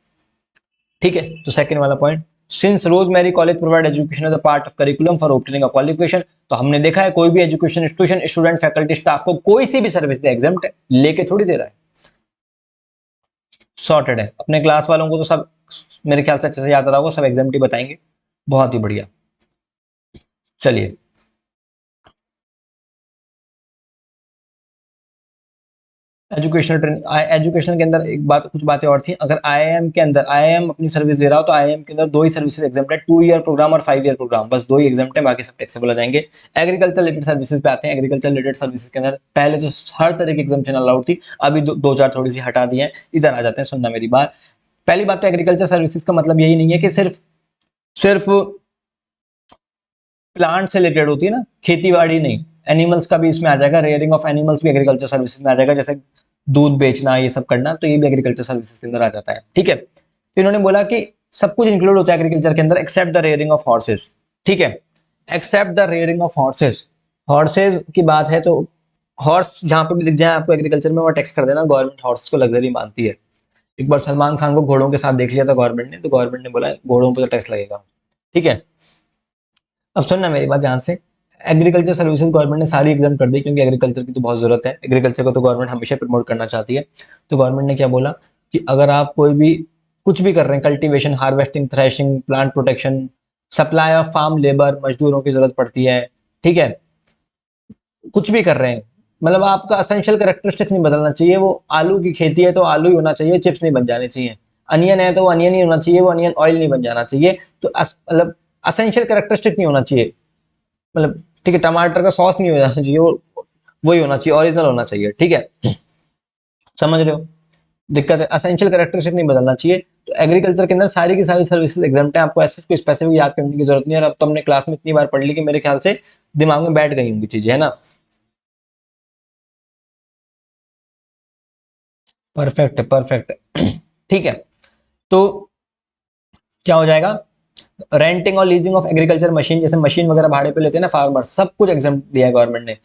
ठीक है, तो सेकंड वाला point, since Rose Mary college provide education as a part of curriculum for obtaining a qualification, तो हमने देखा है कोई भी education institution student faculty staff को कोई सी भी सर्विस दे, एग्जाम्प्ट है, लेके थोड़ी दे रहा है। सॉर्टेड है। अपने क्लास वालों को तो सब मेरे ख्याल से अच्छे से याद रहा होगा, सब एग्जाम्प्ट ही बताएंगे। बहुत ही बढ़िया। चलिए, एजुकेशनल ट्रेनिंग, एजुकेशन के अंदर एक बात, कुछ बातें और थी। अगर आईआईएम के अंदर, आईआईएम अपनी सर्विस दे रहा हो तो आईआईएम के अंदर दो ही सर्विसेज एग्जाम्प्ट है, 2 ईयर प्रोग्राम और 5 ईयर प्रोग्राम, बस दो ही एग्जाम्प्ट है, बाकी सब टैक्सेबल हो जाएंगे। एग्रीकल्चर रिलेटेड सर्विसेज पे आते हैं। एग्रीकल्चर रिलेटेड सर्विसेज के अंदर पहले तो हर तरह की एग्जाम्पशन अलाउड थी, अभी दो चार थोड़ी सी हटा दी है। इधर आ जाते हैं, सुनना मेरी बात। पहली बात तो एग्रीकल्चर सर्विसेज का मतलब यही नहीं है कि सिर्फ सिर्फ प्लांट से रिलेटेड होती है ना, खेती बाड़ी नहीं, एनिमल्स का भी इसमें आ जाएगा। रेयरिंग ऑफ एनिमल्स भी एग्रीकल्चर सर्विसेज में आ जाएगा, जैसे दूध बेचना, ये सब करना, तो ये भी एग्रीकल्चर सर्विसेज के अंदर आ जाता है। ठीक है, तो इन्होंने बोला कि सब कुछ इंक्लूड होता है एग्रीकल्चर के अंदर except the rearing of horses. ठीक है, except the rearing of horses. Horses की बात है तो हॉर्स जहां पर भी दिख जाए आपको एग्रीकल्चर में, वो टैक्स कर देना। गवर्नमेंट हॉर्स को लग्जरी मानती है। एक बार सलमान खान को घोड़ों के साथ देख लिया था गवर्नमेंट ने, तो गवर्नमेंट ने बोला घोड़ों पर तो टैक्स लगेगा। ठीक है, अब सुनना मेरी बात ध्यान से। एग्रीकल्चर सर्विसेज गवर्नमेंट ने सारी एग्जाम कर दी, क्योंकि एग्रीकल्चर की तो बहुत जरूरत है, एग्रीकल्चर को तो गवर्नमेंट हमेशा प्रमोट करना चाहती है। तो गवर्नमेंट ने क्या बोला कि अगर आप कोई भी कुछ भी कर रहे हैं, cultivation, harvesting, threshing, plant protection, supply of farm labour, मजदूरों की जरूरत पड़ती है। ठीक है, कुछ भी कर रहे हैं, मतलब आपका असेंशियल कैरेक्टरिस्टिक्स नहीं बदलना चाहिए। वो आलू की खेती है तो आलू ही होना चाहिए, चिप्स नहीं बन जाने चाहिए। अनियन है तो वो अनियन ही होना चाहिए, वो अनियन ऑयल नहीं बन जाना चाहिए। तो मतलब असेंशियल कैरेक्टरिस्टिक नहीं होना चाहिए, मतलब ठीक है, टमाटर का सॉस नहीं हो जाना चाहिए, वो वही होना चाहिए, ओरिजिनल होना चाहिए। ठीक है, समझ रहे हो? दिक्कत है, असेंशियल कैरेक्टरिस्टिक नहीं बदलना चाहिए। तो एग्रीकल्चर के अंदर सारी की सारी सर्विसेज एग्जाम्प्ट है, आपको ऐसे कोई स्पेसिफिक याद करने की जरूरत नहीं है। और अब तो हमने क्लास में इतनी बार पढ़ ली कि मेरे ख्याल से दिमाग में बैठ गई होंगी चीजें, है ना? परफेक्ट है, परफेक्ट है। ठीक है, तो क्या हो जाएगा, रेंटिंग और लीजिंग ऑफ एग्रीकल्चर मशीन, जैसे मशीन वगैरह भाड़े पे लेते हैं ना फार्मर, सब कुछ एग्जाम दिया है गवर्नमेंट ने।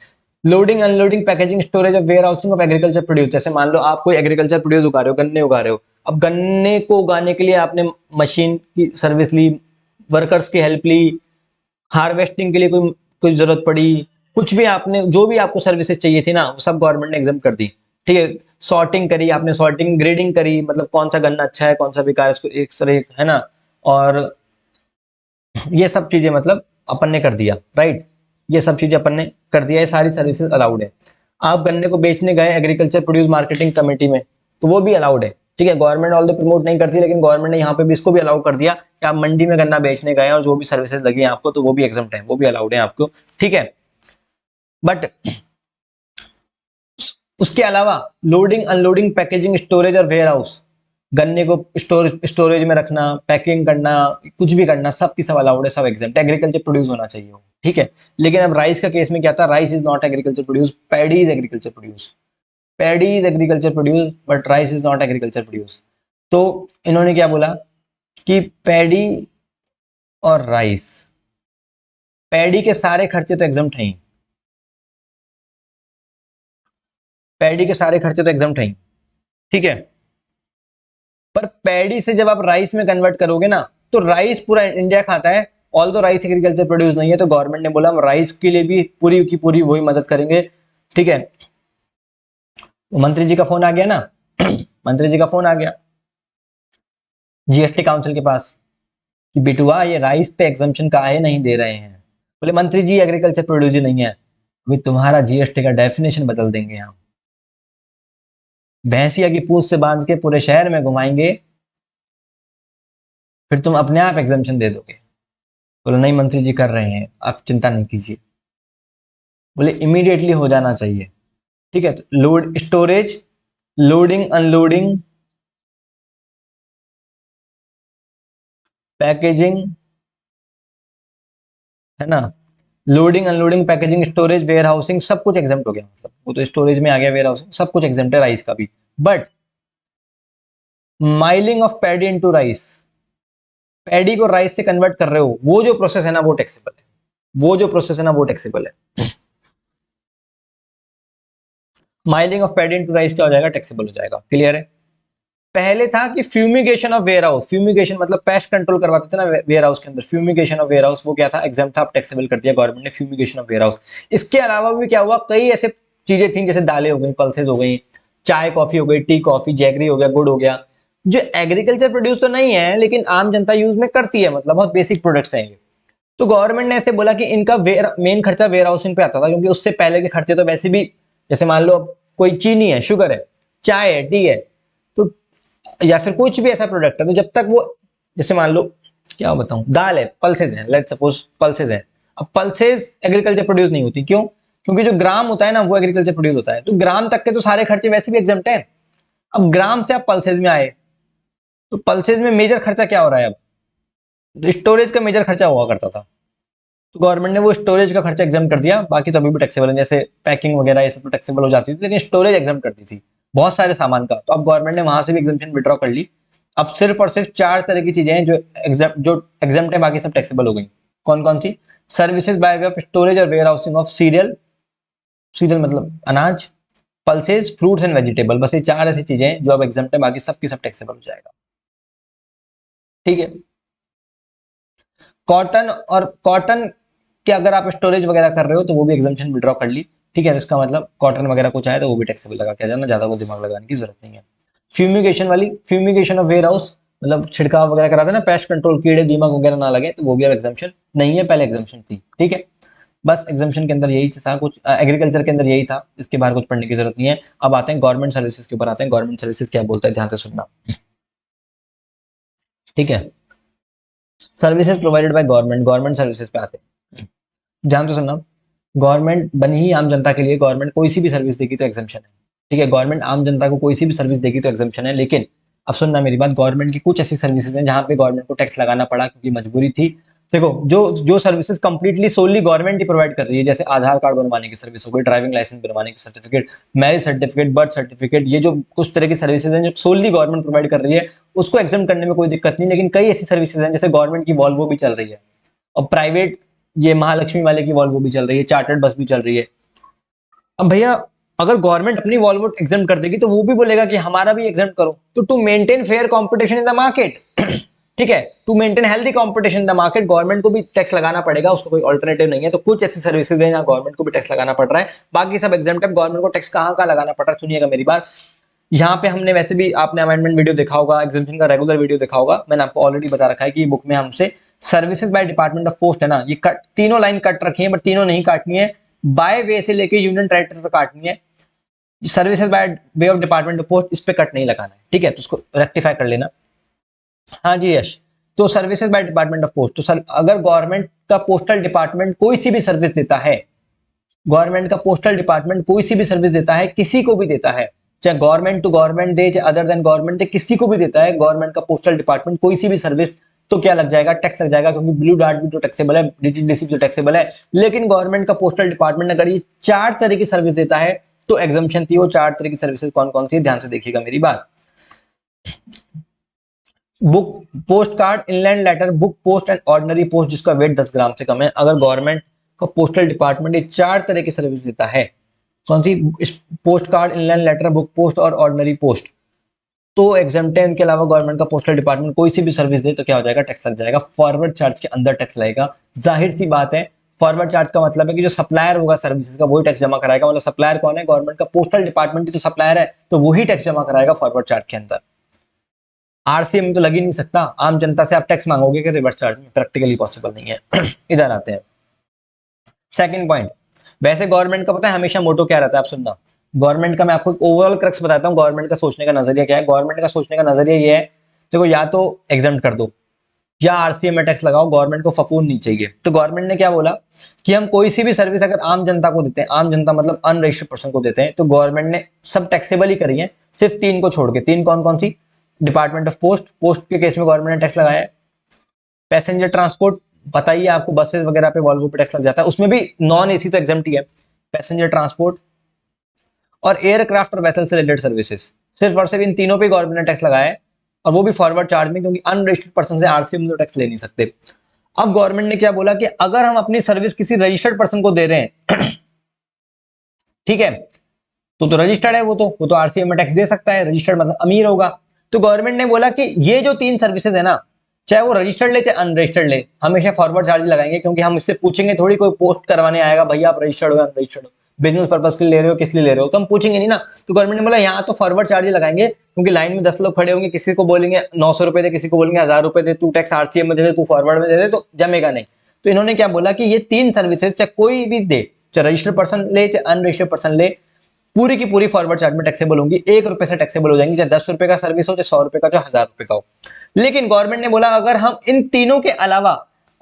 Loading unloading packaging storage of warehousing of agriculture produce, जैसे मान लो आप कोई एग्रीकल्चर प्रोड्यूस उगा रहे हो, गन्ने उगा रहे हो, अब गन्ने को उगाने के लिए आपने मशीन की सर्विस ली, वर्कर्स की हेल्प ली, हार्वेस्टिंग के लिए कोई कोई जरूरत पड़ी, कुछ भी आपने जो भी आपको सर्विसेज चाहिए थी ना, वो सब गवर्नमेंट ने एग्जाम कर दी। ठीक है, सॉर्टिंग करी आपने, सॉर्टिंग ग्रेडिंग करी, मतलब कौन सा गन्ना अच्छा है कौन सा बेकार है, इसको एक सर है ना, और ये सब चीजें मतलब अपन ने कर दिया, राइट, ये सब चीजें अपन ने कर दिया, ये सारी सर्विसेज अलाउड है। आप गन्ने को बेचने गए एग्रीकल्चर प्रोड्यूस मार्केटिंग कमेटी में, तो वो भी अलाउड है। ठीक है, गवर्नमेंट ऑल द प्रमोट नहीं करती, लेकिन गवर्नमेंट ने यहाँ पे भी इसको भी अलाउ कर दिया कि आप मंडी में गन्ना बेचने गए और जो भी सर्विसेज लगी है आपको, तो वो भी एग्जम्प्ट है, वो भी अलाउड है आपको। ठीक है, बट उसके अलावा लोडिंग अनलोडिंग पैकेजिंग स्टोरेज और वेयर हाउस, गन्ने को स्टोरेज में रखना, पैकिंग करना, कुछ भी करना, सब की सब अलाउड है, सब एग्जाम्प्ट, एग्रीकल्चर प्रोड्यूस होना चाहिए वो। ठीक है, लेकिन अब राइस का केस में क्या था, rice is not agriculture produce, paddy is agriculture produce, paddy is agriculture produce but rice is not agriculture produce. तो इन्होंने क्या बोला कि पैडी और राइस, पैडी के सारे खर्चे तो एग्जाम्प्ट हैं, पैडी के सारे खर्चे तो एग्जाम्प्ट हैं। ठीक है, पर पैडी से जब आप राइस में कन्वर्ट करोगे ना, तो राइस पूरा इंडिया खाता है, ऑल दो राइस एग्रीकल्चर प्रोड्यूस नहीं है, तो गवर्नमेंट ने बोला हम राइस के लिए भी पूरी की पूरी वही मदद करेंगे। ठीक है, मंत्री जी का फोन आ गया ना, मंत्री जी का फोन आ गया जीएसटी काउंसिल के पास कि बिटुआ ये राइस पे एग्जम्पशन काहे नहीं दे रहे हैं। बोले मंत्री जी एग्रीकल्चर प्रोड्यूस ही नहीं है, अभी तुम्हारा जीएसटी का डेफिनेशन बदल देंगे हम, भैंसिया की पूंछ से बांध के पूरे शहर में घुमाएंगे, फिर तुम अपने आप एग्जम्पशन दे दोगे। बोले नहीं मंत्री जी कर रहे हैं, आप चिंता नहीं कीजिए। बोले इमीडिएटली हो जाना चाहिए। ठीक है, तो load storage, loading unloading, packaging, है ना, loading unloading packaging storage warehousing, सब कुछ एग्जाम्प्ट हो गया, मतलब वो तो स्टोरेज में आ गया, वेयर हाउसिंग सब कुछ एग्जाम्प्ट है, राइस का भी। But milling of paddy into rice, paddy को राइस से कन्वर्ट कर रहे हो, वो जो प्रोसेस है ना वो टैक्सेबल है, वो जो प्रोसेस है ना वो टैक्सेबल है। Milling of paddy into rice क्या हो जाएगा, टैक्सेबल हो जाएगा। क्लियर है, पहले था कि fumigation of warehouse, fumigation मतलब पेस्ट कंट्रोल करवाते थे ना वेयर हाउस के अंदर, फ्यूमिगेशन ऑफ वेयर हाउस वो क्या था, एग्जाम था, अब टैक्सेबल कर दिया गवर्नमेंट ने फ्यूमिगेशन ऑफ वेयर हाउस। इसके अलावा भी क्या हुआ, कई ऐसे चीजें थी जैसे दालें हो गई, पल्सेज हो गई, चाय कॉफी हो गई, टी कॉफी, जैगरी हो गया, गुड़ हो गया, जो एग्रीकल्चर प्रोड्यूस तो नहीं है लेकिन आम जनता यूज में करती है, मतलब बहुत बेसिक प्रोडक्ट्स हैं ये। तो गवर्नमेंट ने ऐसे बोला कि इनका मेन खर्चा वेयर हाउसिंग पे आता था, क्योंकि उससे पहले के खर्चे तो वैसे भी, जैसे मान लो कोई चीनी है, शुगर है, चाय है, टी है, तो या फिर कुछ भी ऐसा प्रोडक्ट है, तो जब तक वो, जैसे मान लो क्या बताऊं, दाल है, पल्सेज है, लेट्स सपोज पल्सेज है, अब पल्सेज एग्रीकल्चर प्रोड्यूस नहीं होती, क्यों, क्योंकि जो ग्राम होता है ना वो एग्रीकल्चर प्रोड्यूस होता है, तो ग्राम तक के तो सारे खर्चे वैसे भी एग्जाम्प्ट है। अब ग्राम से आप पल्सेज में आए, तो पल्सेज में मेजर खर्चा क्या हो रहा है, अब स्टोरेज का मेजर खर्चा हुआ करता था, तो गवर्नमेंट ने वो स्टोरेज का खर्चा एग्जाम कर दिया, बाकी तो अभी भी टैक्सेबल है, जैसे पैकिंग वगैरह ये सब तो टैक्सेबल हो जाती थी, लेकिन स्टोरेज एग्जाम करती थी बहुत सारे सामान का, तो अब गवर्नमेंट ने वहां से भी एग्जामेशन विड्रॉ कर ली। अब सिर्फ और सिर्फ 4 तरह की चीजें हैं जो एग्जाम है, बाकी सब टैक्सेबल हो गई। कौन कौन सी, services by way of storage और warehousing of cereal, cereal मतलब अनाज, पल्सेज, फ्रूट्स एंड वेजिटेबल, बस ये 4 ऐसी चीजें हैं जो अब एग्जाम है, बाकी सब की सब टैक्सेबल हो जाएगा। ठीक है, कॉटन, और कॉटन के अगर आप स्टोरेज वगैरह कर रहे हो तो वो भी एग्जामेशन विड्रॉ कर ली। ठीक है, इसका मतलब कॉटन वगैरह कुछ आए तो वो भी टैक्सेबल लगा के जाना, ज्यादा वो दिमाग लगाने की जरूरत नहीं है। फ्यूमिगेशन वाली, फ्यूमिगेशन ऑफ वेयर हाउस, मतलब छिड़काव वगैरह कराते ना, पेस्ट कंट्रोल, कीड़े दीमक वगैरह ना लगे, तो वो भी अब एग्जामेशन नहीं है, पहले एग्जामेशन थी। ठीक है, बस एग्जामेशन के अंदर यही था कुछ, एग्रीकल्चर के अंदर यही था, इसके बाहर कुछ पढ़ने की जरूरत नहीं है। अब आते हैं गवर्नमेंट सर्विसेज के ऊपर, आते हैं गवर्नमेंट सर्विसेज क्या बोलता है, ध्यान से सुनना। ठीक है, services provided by government, government services पे आते हैं, ध्यान से सुनना। गवर्नमेंट बनी ही आम जनता के लिए, गवर्नमेंट कोई सी भी सर्विस देगी तो एग्जामेशन है। ठीक है, गवर्नमेंट आम जनता को कोई सी भी सर्विस देगी तो एग्जामेशन है, लेकिन अब सुनना मेरी बात, गवर्नमेंट की कुछ ऐसी सर्विसेज हैं जहां पे गवर्नमेंट को टैक्स लगाना पड़ा क्योंकि मजबूरी थी, देखो जो जो सर्विसेज कंप्लीटली सोनली गवर्नमेंट ही प्रोवाइड कर रही है, जैसे आधार कार्ड बनवाने की सर्विस हो गई, ड्राइविंग लाइसेंस बनवाने की certificate, marriage certificate, birth certificate, ये जो कुछ तरह की सर्विसेज हैं जो सोनली गवर्नमेंट प्रोवाइड कर रही है, उसको एग्जाम करने में कोई दिक्कत नहीं। लेकिन कई ऐसी सर्विसेज हैं जैसे गवर्नमेंट की वॉल्वो भी चल रही है, और प्राइवेट ये महालक्ष्मी वाले की वॉल्वो भी चल रही है, चार्टर्ड बस भी चल रही है। अब भैया अगर गवर्नमेंट अपनी वॉल्वो एग्जाम कर देगी तो वो भी बोलेगा कि हमारा भी एग्जाम करो। तो to maintain fair competition in the market, ठीक है, to maintain healthy competition in the market, government को भी टैक्स लगाना पड़ेगा, उसको कोई ऑल्टरनेटिव नहीं है। तो कुछ ऐसी सर्विसेज हैं जहां गवर्नमेंट को भी टैक्स लगाना पड़ रहा है, बाकी सब एग्जाम है। गवर्नमेंट को टैक्स कहां कहां लगाना पड़ रहा है, सुनिएगा मेरी बात। यहाँ पे हमने वैसे भी आपने अमेंडमेंट वीडियो देखा होगा, एग्जामिशन का रेगुलर वीडियो देखा होगा, मैंने आपको ऑलरेडी बता रखा है कि बुक में हमसे services by department of post है ना, ये कट तीनों लाइन कट रखी है, बट तीनों नहीं काटनी है, बाय वे से लेके यूनियन टेरिटरी तक काटनी है। Services by way of department of post, इस पे कट नहीं लगाना है, ठीक है, तो उसको रेक्टिफाई कर लेना। हाँ जी यश, तो services by department of post, तो सर अगर गवर्नमेंट का पोस्टल डिपार्टमेंट कोई सी भी सर्विस देता है, गवर्नमेंट का पोस्टल डिपार्टमेंट कोई सी भी सर्विस देता है, किसी को भी देता है, चाहे गवर्नमेंट टू गवर्नमेंट दे, चाहे अदर देन गवर्नमेंट दे, किसी को भी देता है गवर्नमेंट का पोस्टल डिपार्टमेंट कोई सी भी सर्विस, तो क्या लग जाएगा, टैक्स लग जाएगा, क्योंकि ब्लू डार्ट भी तो टैक्सेबल है, डीटीडीसी भी तो टैक्सेबल है। लेकिन गवर्नमेंट का पोस्टल डिपार्टमेंट अगर ये 4 तरह की सर्विस देता है तो एग्जम्पशन थी। वो 4 तरह की सर्विसेज कौन कौन सी, ध्यान से देखिएगा मेरी बात। Book post card, inland letter, book post and ordinary post जिसका वेट 10 ग्राम से कम है। अगर गवर्नमेंट का पोस्टल डिपार्टमेंट ये 4 तरह की सर्विस देता है, कौन सी, post card, inland letter, book post और ऑर्डिनरी पोस्ट, तो एग्जाम्प्ट है। इनके अलावा गवर्नमेंट का पोस्टल डिपार्टमेंट कोई सी भी सर्विस दे तो क्या हो जाएगा, टैक्स लग जाएगा, फॉरवर्ड चार्ज के अंदर टैक्स लगेगा। जाहिर सी बात है, फॉरवर्ड चार्ज का मतलब है कि जो सप्लायर होगा सर्विसेज का वही टैक्स जमा कराएगा। मतलब सप्लायर कौन है, गवर्नमेंट का पोस्टल डिपार्टमेंट ही तो सप्लायर है, तो वही टैक्स जमा कराएगा फॉरवर्ड चार्ज के अंदर। आरसीएम में तो लग ही नहीं सकता, आम जनता से आप टैक्स मांगोगे कि रिवर्स चार्ज में, प्रैक्टिकली पॉसिबल नहीं है। इधर आते हैं सेकंड पॉइंट। वैसे गवर्नमेंट का पता है हमेशा मोटो क्या रहता है, आप सुनना। गवर्नमेंट का मैं आपको ओवरऑल क्रक्स बताता हूँ, गवर्नमेंट का सोचने का नजरिया क्या है। गवर्नमेंट का सोचने का नजरिया ये है, देखो या तो एग्जाम्प्ट कर दो या आरसीएम में टैक्स लगाओ, गवर्नमेंट को फफूंद नहीं चाहिए। तो गवर्नमेंट ने क्या बोला कि हम कोई सी भी सर्विस अगर आम जनता को देते हैं, आम जनता मतलब अनरजिस्टर्ड पर्सन को देते हैं, तो गवर्नमेंट ने सब टैक्सेबल ही करी है, सिर्फ 3 को छोड़ के। 3 कौन कौन सी, डिपार्टमेंट ऑफ पोस्ट, पोस्ट के केस में गवर्नमेंट ने टैक्स लगाया है। पैसेंजर ट्रांसपोर्ट, बताइए आपको बसेस वगैरह पे वॉल्वो पे टैक्स लग जाता है, उसमें भी नॉन एसी तो एग्जाम्प्ट ही है। पैसेंजर ट्रांसपोर्ट और एयरक्राफ्ट और वेसल से रिलेटेड सर्विसेज, सिर्फ और सिर्फ इन तीनों पे गवर्नमेंट ने टैक्स लगाया है, और वो भी फॉरवर्ड चार्ज में, क्योंकि अनरजिस्टर्ड पर्सन से आरसीएम में तो टैक्स ले नहीं सकते। अब गवर्नमेंट ने क्या बोला कि अगर हम अपनी सर्विस किसी रजिस्टर्ड पर्सन को दे रहे हैं, ठीक है, तो रजिस्टर्ड है, वो तो आरसीएम में टैक्स दे सकता है, रजिस्टर्ड मतलब अमीर होगा। तो गवर्नमेंट ने बोला कि ये जो 3 सर्विसेज है ना, चाहे वो रजिस्टर्ड ले चाहे अनरजिस्टर्ड ले, हमेशा फॉरवर्ड चार्ज लगाएंगे, क्योंकि हम इससे पूछेंगे थोड़ी, कोई पोस्ट करवाने आएगा भैया आप रजिस्टर्ड हो या अनरजिस्टर्ड हो, बिजनेस पर्पज के लिए ले रहे हो, किस लिए ले रहे हो, तो हम पूछेंगे नहीं ना। तो गवर्नमेंट ने बोला यहाँ तो फॉरवर्ड चार्ज लगाएंगे, क्योंकि लाइन में 10 लोग खड़े होंगे, किसी को बोलेंगे 900 रुपए दे, किसी को बोलेंगे 1000 रुपए दे, तू टैक्स आरसीएम में दे दे, तू फॉरवर्ड में दे दे, तो जमेगा नहीं। तो इन्होंने क्या बोला कि ये 3 सर्विसेज चाहे कोई भी दे, चाहे रजिस्टर्ड पर्सन ले चाहे अनरजिस्टर्ड पर्सन ले, पूरी की पूरी फॉरवर्ड चार्ज में टैक्सेबल होंगी, 1 रुपए से टैक्सेबल हो जाएंगी, चाहे 10 रुपए का सर्विस हो, चाहे 100 रुपए का, चाहे 1000 रुपए का हो। लेकिन गवर्नमेंट ने बोला अगर हम इन तीनों के अलावा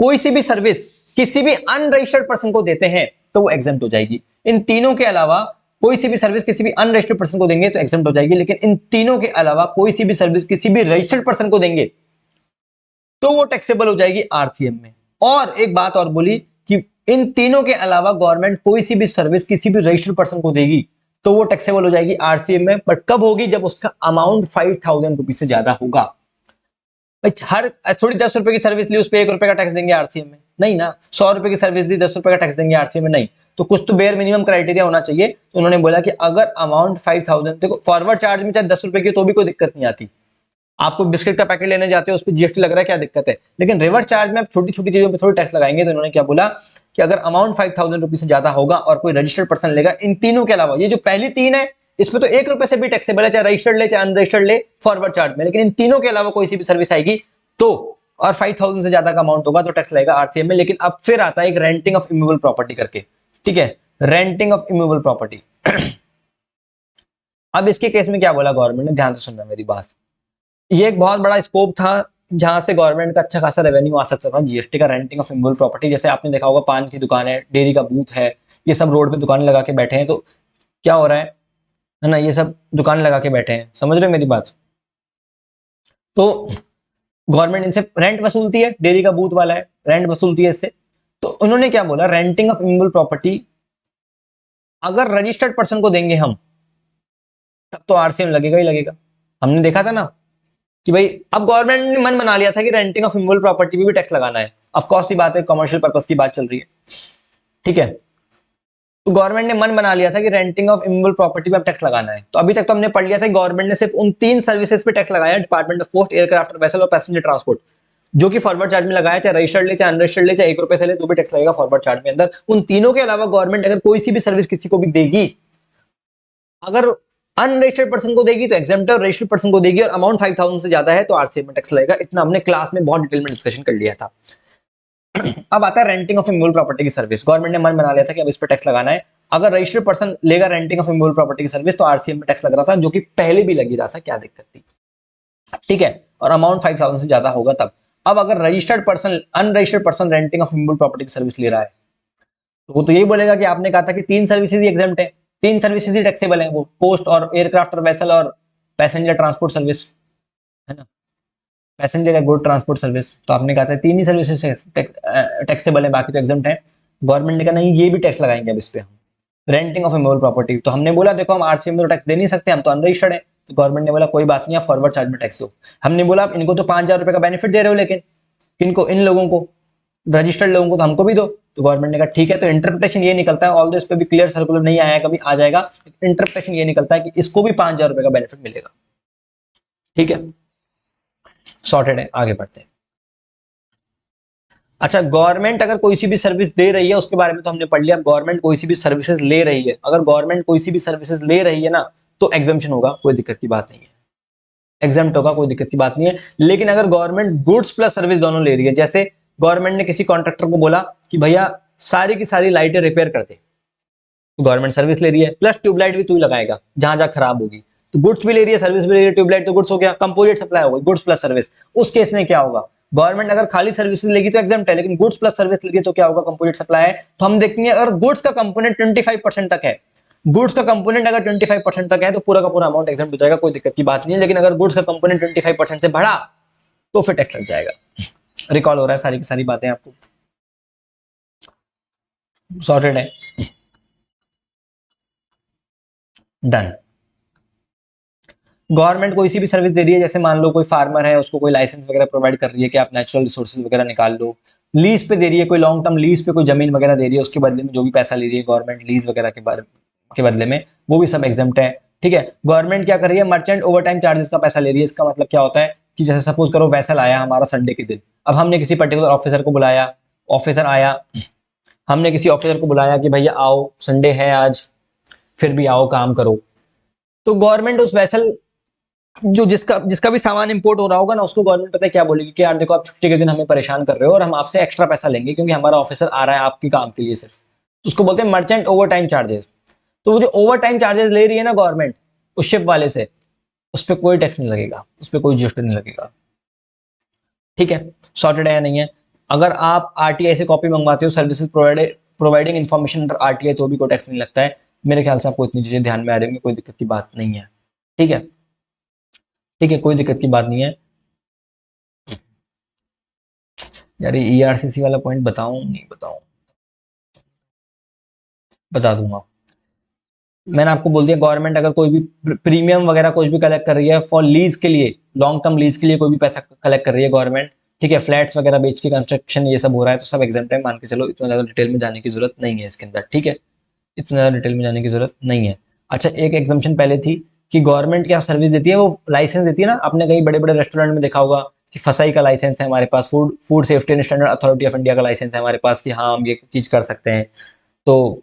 कोई सी भी सर्विस किसी भी अनरजिस्टर्ड पर्सन को देते हैं तो वो एग्जम्प्ट हो जाएगी। इन तीनों के अलावा कोई सी भी सर्विस किसी भी अनरजिस्टर्ड पर्सन को देंगे तो एग्जम्प्ट हो जाएगी, लेकिन इन तीनों के अलावा कोई सी भी सर्विस किसी भी रजिस्टर्ड पर्सन को देंगे तो वो टैक्सेबल हो जाएगी आरसीएम में। और एक बात और बोली कि इन तीनों के अलावा गवर्नमेंट कोई सी भी सर्विस किसी भी रजिस्टर्ड पर्सन को देगी तो वो टैक्सेबल हो जाएगी आरसीएम में, बट कब होगी, जब उसका अमाउंट 5000 रुपीज से ज्यादा होगा। हर थोड़ी 10 रुपए की सर्विस ली, उस पर 1 रुपए का टैक्स देंगे आरसीएम में, नहीं ना। 100 रुपए की सर्विस दी, 10 रुपए का टैक्स देंगे आरसीएम में, नहीं। तो कुछ तो बेयर मिनिमम क्राइटेरिया होना चाहिए। तो उन्होंने बोला कि अगर अमाउंट 5000, देखो फॉरवर्ड चार्ज में चाहे 10 रुपए की तो भी कोई दिक्कत नहीं आती, आपको बिस्किट का पैकेट लेने जाते हो उस पर जीएसटी लग रहा है, क्या दिक्कत है। लेकिन रिवर्स चार्ज में आप छोटी छोटी चीजों पे थोड़ी टैक्स लगाएंगे। तो इन्होंने क्या बोला कि अगर अमाउंट 5000 रुपीज से ज्यादा होगा और कोई रजिस्टर्ड पर्सन लेगा, इन तीनों के अलावा, ये जो पहली 3 है इसमें तो 1 रुपए से भी टैक्सेबल है, चाहे रजिस्टर्ड ले चाहे अनरजिस्टर्ड ले फॉरवर्ड चार्ज में, लेकिन इन तीनों के अलावा कोई सी भी सर्विस आएगी तो, और 5000 से ज्यादा का अमाउंट होगा तो टैक्स लगेगा आरसीएम में। लेकिन अब फिर आता है एक रेंटिंग ऑफ इमूवेबल प्रॉपर्टी करके, ठीक है, रेंटिंग ऑफ इमूवेबल प्रॉपर्टी। अब इसके केस में क्या बोला गवर्नमेंट ने, ध्यान से सुनना मेरी बात। ये एक बहुत बड़ा स्कोप था जहां से गवर्नमेंट का अच्छा खासा रेवेन्यू आ सकता था, जीएसटी का, रेंटिंग ऑफ इमूवेबल प्रॉपर्टी। जैसे आपने देखा होगा पान की दुकान है, डेयरी का बूथ है, ये सब रोड पे दुकानें लगा के बैठे हैं, तो क्या हो रहा है ना, ये सब दुकान लगा के बैठे हैं, समझ रहे हो मेरी बात। तो गवर्नमेंट इनसे रेंट वसूलती है, डेयरी का बूथ वाला है, रेंट वसूलती है इससे। तो उन्होंने क्या बोला, रेंटिंग ऑफ इमूवेबल प्रॉपर्टी अगर रजिस्टर्ड पर्सन को देंगे हम, तब तो आरसीएम लगेगा ही लगेगा। हमने देखा था ना कि भाई अब गवर्नमेंट ने मन बना लिया था कि रेंटिंग ऑफ इमूवेबल प्रॉपर्टी पे भी टैक्स लगाना है। ऑफ कोर्स की बात है, कमर्शियल पर्पस की बात चल रही है, ठीक है। तो गवर्नमेंट ने मन बना लिया था कि रेंटिंग ऑफ इमूवेबल प्रॉपर्टी पे अब टैक्स लगाना है। तो अभी तक तो हमने पढ़ लिया था कि गवर्नमेंट ने सिर्फ उन 3 सर्विसेज पे टैक्स लगाया, department of post, aircraft vessel और पैसेंजर ट्रांसपोर्ट, जो कि फॉरवर्ड चार्ज में लगाया, चाहे रजिस्टर्ड ले, चाहे अनरजिस्टर्ड ले, चाहे 1 रुपए से ले, तो भी टैक्स लगेगा फॉरवर्ड चार्ज में अंदर। उन तीनों के अलावा गवर्नमेंट अगर कोई सी भी सर्विस किसी को भी देगी, अगर अनरजिस्टर्ड पर्सन को देगी तो एग्जेम्प्ट है, और रजिस्टर्ड पर्सन को देगी और अमाउंट 5000 से ज्यादा है तो आरसीएम में टैक्स लगेगा। इतना हमने क्लास में बहुत डिटेल में डिस्कशन कर लिया था। अब आता है रेंटिंग ऑफ इमूवेबल प्रॉपर्टी की सर्विस। गवर्नमेंट ने मन बना लिया था कि अब इस पर टैक्स लगाना है। अगर रजिस्टर्ड पर्सन लेगा रेंटिंग ऑफ इमूवेबल प्रॉपर्टी की सर्विस तो आरसीएम में टैक्स लग रहा था, जो कि पहले भी लग ही रहा था, क्या दिक्कत थी, ठीक है। और अमाउंट 5000 से ज्यादा होगा तब। अब अगर registered person unregistered person renting of immovable property की सर्विस ले रहा है, तो वो तो यही बोलेगा कि आपने कहा था कि 3 सर्विसेज ही एग्जेम्प्ट है, 3 सर्विसेज ही टैक्सेबल है, वो पोस्ट और एयरक्राफ्ट और वेसल और पैसेंजर ट्रांसपोर्ट सर्विस, है ना, पैसेंजर या गुड ट्रांसपोर्ट सर्विस। तो आपने कहा था 3 ही सर्विसेज टैक्सेबल है, बाकी तो एग्जेम्प्ट है। गवर्नमेंट ने कहा नहीं, ये भी टैक्स लगाएंगे अब इस पे हम, रेंटिंग ऑफ इमूवेबल प्रॉपर्टी। तो हमने बोला देखो हम आरसीएम में तो टैक्स दे नहीं सकते, हम तो अनरजिस्टर्ड है। तो गवर्नमेंट ने बोला कोई बात नहीं, आप फॉरवर्ड चार्ज में टैक्स दो। हमने बोला इनको तो 5000 रुपए का बेनिफिट दे रहे हो, लेकिन इनको, इन लोगों को, रजिस्टर्ड लोगों को तो हमको भी दो। तो गवर्नमेंट ने कहा ठीक है। तो इंटरप्रिटेशन ये निकलता है, ऑल इस पे भी क्लियर सर्कुलर नहीं आया, कभी आ जाएगा। इंटरप्रिटेशन ये निकलता है कि इसको भी 5000 रुपए का बेनिफिट मिलेगा, ठीक है, सॉर्टेड है। आगे बढ़ते हैं। अच्छा, गवर्नमेंट अगर कोई सी भी सर्विस दे रही है उसके बारे में तो हमने पढ़ लिया। गवर्नमेंट कोई सी भी सर्विसेज ले रही है, अगर गवर्नमेंट कोई सी भी सर्विसेज ले रही है ना, तो एग्जाम्पशन होगा, कोई दिक्कत की बात नहीं है, एग्जाम्प्ट होगा, कोई दिक्कत की बात नहीं है। लेकिन अगर गवर्नमेंट गुड्स प्लस सर्विस दोनों ले रही है, जैसे गवर्नमेंट ने किसी कॉन्ट्रैक्टर को बोला कि भैया सारी की सारी लाइटें रिपेयर कर दे, तो गवर्नमेंट सर्विस ले रही है, प्लस ट्यूबलाइट भी तू ही लगाएगा जहां जहां खराब होगी। तो गुड्स भी ले रही है, सर्विस भी ले रही है। ट्यूबलाइट तो गुड्स हो गया, कंपोजिट सप्लाई हो गई, गुड्स प्लस सर्विस। उस केस में क्या होगा, गवर्नमेंट अगर खाली सर्विसेज लेगी तो एग्जाम्प्ट है, लेकिन गुड्स प्लस सर्विस लेगी तो क्या होगा, कंपोजिट सप्लाई है। तो हम देखेंगे अगर गुड्स का कंपोनेंट 25% तक है, गुड्स का कंपोनेंट अगर 25% तक है तो पूरा का पूरा अमाउंट एग्जाम्प्ट हो जाएगा, कोई दिक्कत की बात नहीं है। लेकिन अगर गुड्स का कंपोनेंट 25% से बढ़ा तो फिर टैक्स लग जाएगा। रिकॉल हो रहा है सारी की सारी बातें आपको, सॉर्टेड है, डन। गवर्नमेंट कोई सी भी सर्विस दे रही है, जैसे मान लो कोई फार्मर है, उसको कोई लाइसेंस वगैरह प्रोवाइड कर रही है कि आप नेचुरल रिसोर्सेज वगैरह निकाल लो, लीज पे दे रही है, कोई लॉन्ग टर्म लीज पे कोई जमीन वगैरह दे रही है, उसके बदले में जो भी पैसा ले रही है गवर्नमेंट लीज वगैरह के बदले में, वो भी सब एग्जाम्प्ट है, ठीक है। गवर्नमेंट क्या कर रही है, मर्चेंट ओवर टाइम चार्जेस का पैसा ले रही है। इसका मतलब क्या होता है कि जैसे सपोज करो वैसल आया हमारा संडे के दिन, अब हमने किसी पर्टिकुलर ऑफिसर को बुलाया, ऑफिसर आया, हमने किसी ऑफिसर को बुलाया कि भैया आओ संडे है आज, फिर भी आओ काम करो। तो गवर्नमेंट उस वैसल, जो जिसका जिसका भी सामान इंपोर्ट हो रहा होगा ना, उसको गवर्नमेंट पता है क्या बोलेगी कि यार देखो आप छुट्टी के दिन हमें परेशान कर रहे हो और हम आपसे एक्स्ट्रा पैसा लेंगे क्योंकि हमारा ऑफिसर आ रहा है आपके काम के लिए सिर्फ। तो उसको बोलते हैं मर्चेंट ओवर टाइम चार्जेस। तो वो जो ओवर टाइम चार्जेस ले रही है ना गवर्नमेंट उस शिप वाले से, उस पर कोई टैक्स नहीं लगेगा, उस पर कोई जीएसटी नहीं लगेगा, ठीक है। सॉर्टेड है या नहीं है। अगर आप आरटीआई से कॉपी मंगवाते हो, services providing information under RTI, तो भी कोई टैक्स नहीं लगता है। मेरे ख्याल से आपको इतनी चीजें ध्यान में आ रही होंगी, कोई दिक्कत की बात नहीं है, ठीक है, ठीक है, कोई दिक्कत की बात नहीं है। यार ये ईआरसीसी वाला पॉइंट बताऊं नहीं बताऊं, बता दूंगा। मैंने आपको बोल दिया गवर्नमेंट अगर कोई भी प्रीमियम वगैरह कुछ भी कलेक्ट कर रही है फॉर लीज के लिए, लॉन्ग टर्म लीज के लिए कोई भी पैसा कलेक्ट कर रही है गवर्नमेंट, ठीक है, फ्लैट्स वगैरह बेच के कंस्ट्रक्शन ये सब हो रहा है तो सब एग्जाम्प्ट है, मान के चलो, इतना ज्यादा डिटेल में जाने की जरूरत नहीं है इसके अंदर, ठीक है, इतना ज्यादा डिटेल में जाने की जरूरत नहीं है। अच्छा, एक एग्जाम्पशन पहले थी कि गवर्नमेंट क्या सर्विस देती है, वो लाइसेंस देती है ना। आपने कहीं बड़े बड़े रेस्टोरेंट में देखा होगा कि फसाई का लाइसेंस है हमारे पास, food food safety and standard authority of India का लाइसेंस है हमारे पास कि हाँ हम ये चीज कर सकते हैं। तो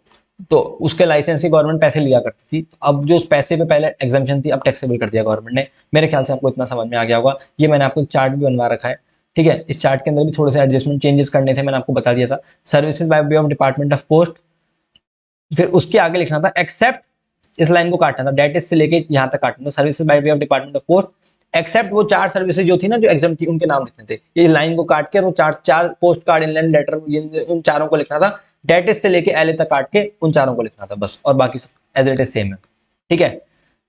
तो उसके लाइसेंस की गवर्नमेंट पैसे लिया करती थी। तो अब जो उस पैसे पे पहले एग्जाम्पशन थी, अब टैक्सेबल कर दिया गवर्नमेंट ने। मेरे ख्याल से आपको इतना समझ में आ गया होगा। ये मैंने आपको एक चार्ट भी बनवा रखा है, ठीक है। इस चार्ट के अंदर भी थोड़े से एडजस्टमेंट चेंजेस करने थे, मैंने आपको बता दिया था। Services by way of department of post, फिर उसके आगे लिखना था एक्सेप्ट, इस लाइन को काटना था, डेट इज से लेके यहाँ तक काटना था, services by way of department of post except वो 4 सर्विसेज जो थी ना जो एग्जाम थी उनके नाम लिखने थे। ये लाइन को काट के वो चार पोस्ट कार्ड, इनलैंड लेटर, उन चारों को लिखना था। डेट इज से लेके एल तक काट के उन चारों को लिखना था बस, और बाकी सब एज इट इज सेम है, ठीक है।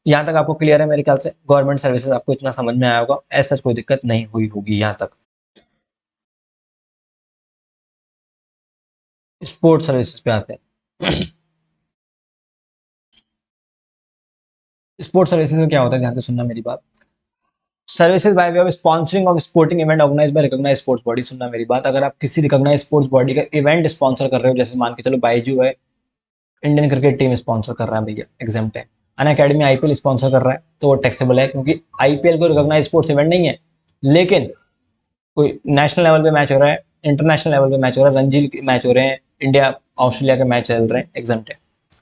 यहाँ तक आपको क्लियर है मेरे ख्याल से? गवर्नमेंट सर्विसेज आपको इतना समझ में आया होगा, ऐसा कोई दिक्कत नहीं हुई होगी यहाँ तक। स्पोर्ट्स सर्विसेज पे आते हैं। स्पोर्ट्स सर्विसेज में क्या होता है, ध्यान से सुनना मेरी बात। Services by way of sponsoring of sporting event organise by recognised sports body. सुनना मेरी बात, अगर आप किसी रिकॉग्नाइज्ड स्पोर्ट्स बॉडी का इवेंट स्पॉन्सर कर रहे हो, जैसे मान के चलो बायजू है, इंडियन क्रिकेट टीम स्पॉन्सर कर रहा है भैया, एग्जाम्पल है। अन अकेडमी आईपीएल स्पॉन्सर कर रहा है तो वो टैक्सेबल है, क्योंकि आईपीएल कोई रिकॉग्नाइज्ड स्पोर्ट्स इवेंट नहीं है, लेकिन कोई नेशनल लेवल पे मैच हो रहा है, इंटरनेशनल लेवल पे मैच हो रहा है, रणजी मैच हो रहे हैं, इंडिया ऑस्ट्रेलिया के मैच चल रहे हैं, एग्जाम्पल है,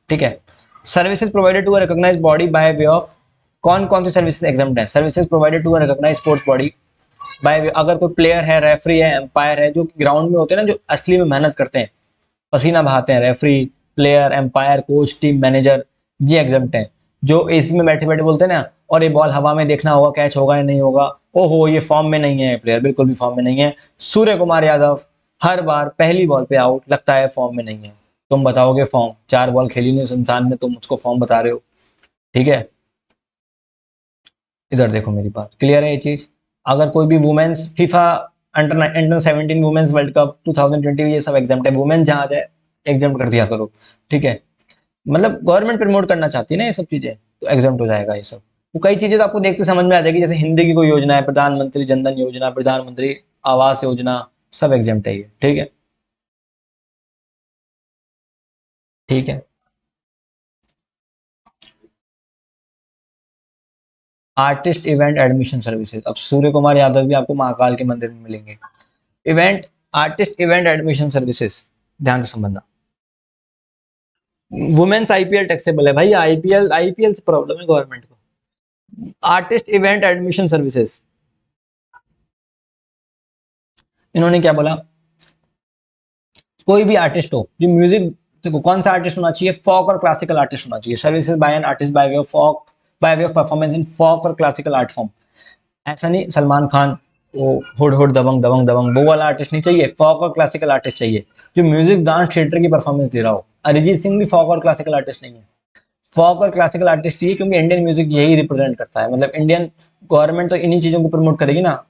ठीक है। Services provided to a recognised body by way of, कौन कौन सी सर्विसेज एग्जाम्पल है? Services provided to a recognised sports body by, अगर कोई प्लेयर है, रेफरी है, एम्पायर है, जो ग्राउंड में होते हैं ना, जो असली में मेहनत करते हैं, पसीना बहाते हैं, referee, player, umpire, coach, team manager, ये एग्जाम्प्ट है। जो एसी में बैठे बैठे बोलते हैं ना, और ये बॉल हवा में देखना होगा, कैच होगा या नहीं होगा, ओहो ये फॉर्म में नहीं है प्लेयर, बिल्कुल भी फॉर्म में नहीं है। सूर्य कुमार यादव हर बार पहली बॉल पे आउट, लगता है फॉर्म में नहीं है। तुम बताओगे फॉर्म, 4 बॉल खेली नहीं उस इंसान ने, तुम उसको फॉर्म बता रहे हो, ठीक है। इधर देखो मेरी बात, क्लियर है ये चीज? अगर कोई भी women's FIFA under 17 women's World Cup 2020, ये सब एग्जाम्प्ट है, वुमेन जहाँ जाए एग्जाम्प्ट कर दिया करो, ठीक है। मतलब गवर्नमेंट प्रमोट करना चाहती है ना ये सब चीजें, तो एग्जाम्प्ट हो जाएगा ये सब। तो कई चीजें तो आपको देखते समझ में आ जाएगी, जैसे हिंदी की कोई योजना है, प्रधानमंत्री जनधन योजना, प्रधानमंत्री आवास योजना, सब एग्जाम्प्ट है ये, ठीक है। ठीक है, आर्टिस्ट इवेंट एडमिशन सर्विसेज, अब सूर्य कुमार यादव भी आपको महाकाल के मंदिर में मिलेंगे। Event, artist event admission services, ध्यान से समझना। वुमेन्स आईपीएल टैक्सेबल है भाई, आईपीएल आईपीएल से प्रॉब्लम है गवर्नमेंट को। आर्टिस्ट इवेंट एडमिशन सर्विसेज, इन्होंने क्या बोला, कोई भी आर्टिस्ट हो जो म्यूजिक, देखो कौन सा आर्टिस्ट होना चाहिए, फोक और क्लासिकल आर्टिस्ट होना चाहिए। Services by an artist by way of folk, by way of performance in folk और क्लासिकल आर्ट फॉर्म। ऐसा नहीं सलमान खान, वो हुड हुड दबंग दबंग दबंग वो वाला आर्टिस्ट नहीं चाहिए, फोक और क्लासिकल आर्टिस्ट चाहिए, जो म्यूजिक डांस थिएटर की परफॉर्मेंस दे रहा हो। अरिजीत सिंह भी फोक और क्लासिकल आर्टिस्ट नहीं है, फोक और क्लासिकल आर्टिस्ट चाहिए, क्योंकि इंडियन म्यूजिक यही रिप्रेजेंट करता है, मतलब इंडियन गवर्नमेंट तो इन्हीं चीजों को प्रमोट करेगी ना,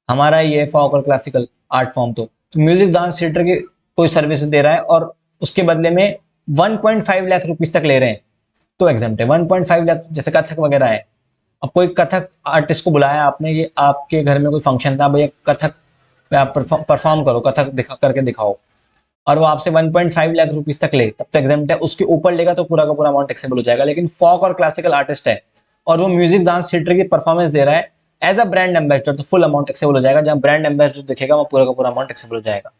हमारा ये फोक और क्लासिकल आर्ट फॉर्म। तो म्यूजिक डांस थिएटर की कोई सर्विस दे रहा है और उसके बदले में 1.5 लाख रुपीज तक ले रहे हैं, तो एग्जाम्प्ट है। 1.5 लाख, जैसे कथक वगैरह है, अब कोई कथक आर्टिस्ट को बुलाया आपने, ये आपके घर में कोई फंक्शन था, भैया कथक पे आप परफॉर्म करो, कथक दिखा करके दिखाओ, और वो आपसे 1.5 लाख रुपीज तक ले, तब तक एग्जाम्प्ट है। उसके ऊपर लेगा तो पूरा का पूरा अमाउंट टैक्सेबल हो जाएगा। लेकिन फोक और क्लासिकल आर्टिस्ट है और वो म्यूजिक डांस थिएटर की परफॉर्मेंस दे रहा है एज अ ब्रांड एम्बेसडर, तो फुल अमाउंट टैक्सेबल हो जाएगा। जहां ब्रांड एम्बेसडर दिखेगा वहां पूरा का पूरा अमाउंट टैक्सेबल हो जाएगा,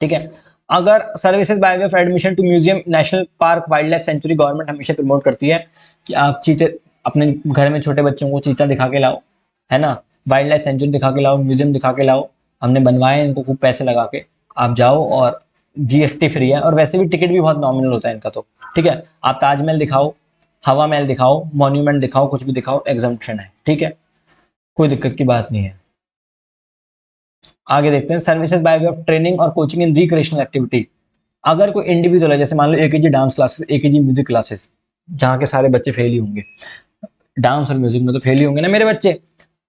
ठीक है। अगर services by way of admission to museum, national park, wildlife sanctuary, government हमेशा प्रमोट करती है कि आप चीते अपने घर में छोटे बच्चों को चीता दिखा के लाओ, है ना, वाइल्ड लाइफ सेंचुरी दिखा के लाओ, म्यूजियम दिखा के लाओ, हमने बनवाए इनको खूब पैसे लगा के, आप जाओ, और जीएसटी फ्री है, और वैसे भी टिकट भी बहुत नॉमिनल होता है इनका, तो ठीक है। आप ताजमहल दिखाओ, हवा महल दिखाओ, मॉन्यूमेंट दिखाओ, कुछ भी दिखाओ, एग्जाम्पशन है, ठीक है, कोई दिक्कत की बात नहीं है। आगे देखते हैं, services by way of training और कोचिंग इन रिक्रिएशनल एक्टिविटी। अगर कोई इंडिविजुअल है, जैसे मान लो AKG dance classes, AKG music classes, जहाँ के सारे बच्चे फेल ही होंगे, डांस और म्यूजिक में तो फेल ही होंगे ना मेरे बच्चे,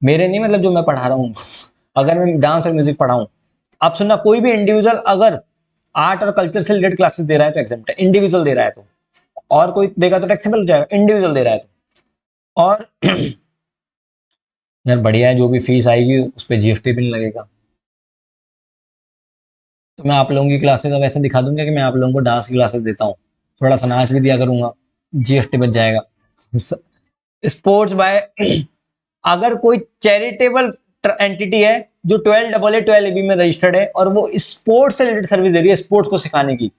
मेरे नहीं, मतलब जो मैं पढ़ा रहा हूँ। अगर मैं डांस और म्यूजिक पढ़ाऊँ, अब सुनना, कोई भी इंडिविजुअल अगर आर्ट और कल्चर से रिलेटेड क्लासेस दे रहा है तो एग्जाम्प्ट है, इंडिविजुअल दे रहा है तो, और कोई देगा तो टैक्सेबल हो जाएगा, इंडिविजुअल दे रहा है तो। और यार बढ़िया है, जो भी फीस आएगी उस पर जीएसटी भी नहीं लगेगा। तो मैं आप लोगों की क्लासेस अब ऐसे दिखा दूंगा कि मैं आप लोगों को डांस की क्लासेस देता हूँ, थोड़ा सा नाच भी दिया करूंगा, जीएसटी बच जाएगा। स्पोर्ट्स बाय, अगर कोई चैरिटेबल एंटिटी है जो 12AA12AB में रजिस्टर्ड है और वो स्पोर्ट्स से रिलेटेड सर्विस दे रही है, स्पोर्ट्स को सिखाने की,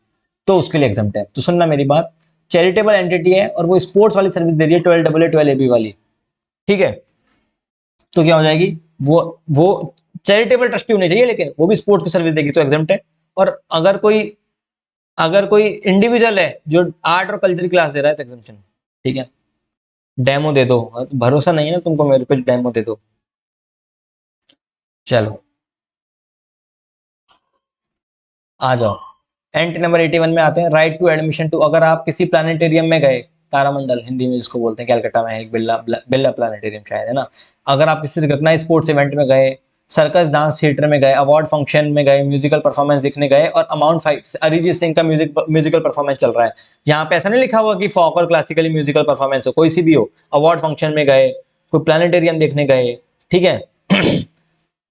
तो उसके लिए एग्जाम्प्ट है। तो सुनना मेरी बात, चैरिटेबल एंटिटी है और वो स्पोर्ट्स वाली सर्विस दे रही है, 12AA12AB वाली, ठीक है, तो क्या हो जाएगी, वो चैरिटेबल ट्रस्टी होनी चाहिए, लेकिन वो भी स्पोर्ट्स की सर्विस देगी, तो एग्जाम्प्ट है। और अगर कोई इंडिविजुअल है जो आर्ट और कल्चर क्लास दे रहा है तो एग्जाम्पशन, ठीक है। डेमो दे दो, भरोसा नहीं है ना तुमको मेरे पे, डेमो दे दो। चलो आ जाओ, एंट्री नंबर 81 में आते हैं, राइट टू एडमिशन टू। अगर आप किसी प्लानिटेरियम में गए, तारामंडल हिंदी में जिसको बोलते हैं, कलकत्ता में है एक बिरला बिरला प्लानिटेरियम शायद, है ना। अगर आप किसी रिकॉग्नाइज स्पोर्ट्स इवेंट में गए, सर्कस डांस थिएटर में गए, अवार्ड फंक्शन में गए, म्यूजिकल परफॉर्मेंस देखने गए और अमाउंट अरिजीत सिंह का म्यूजिकल परफॉर्मेंस चल रहा है, यहाँ पे ऐसा नहीं लिखा हुआ कि फोक और क्लासिकली म्यूजिकल परफॉर्मेंस हो, कोई सी भी हो, अवार्ड फंक्शन में गए, कोई प्लानिटेरियम देखने गए, ठीक है।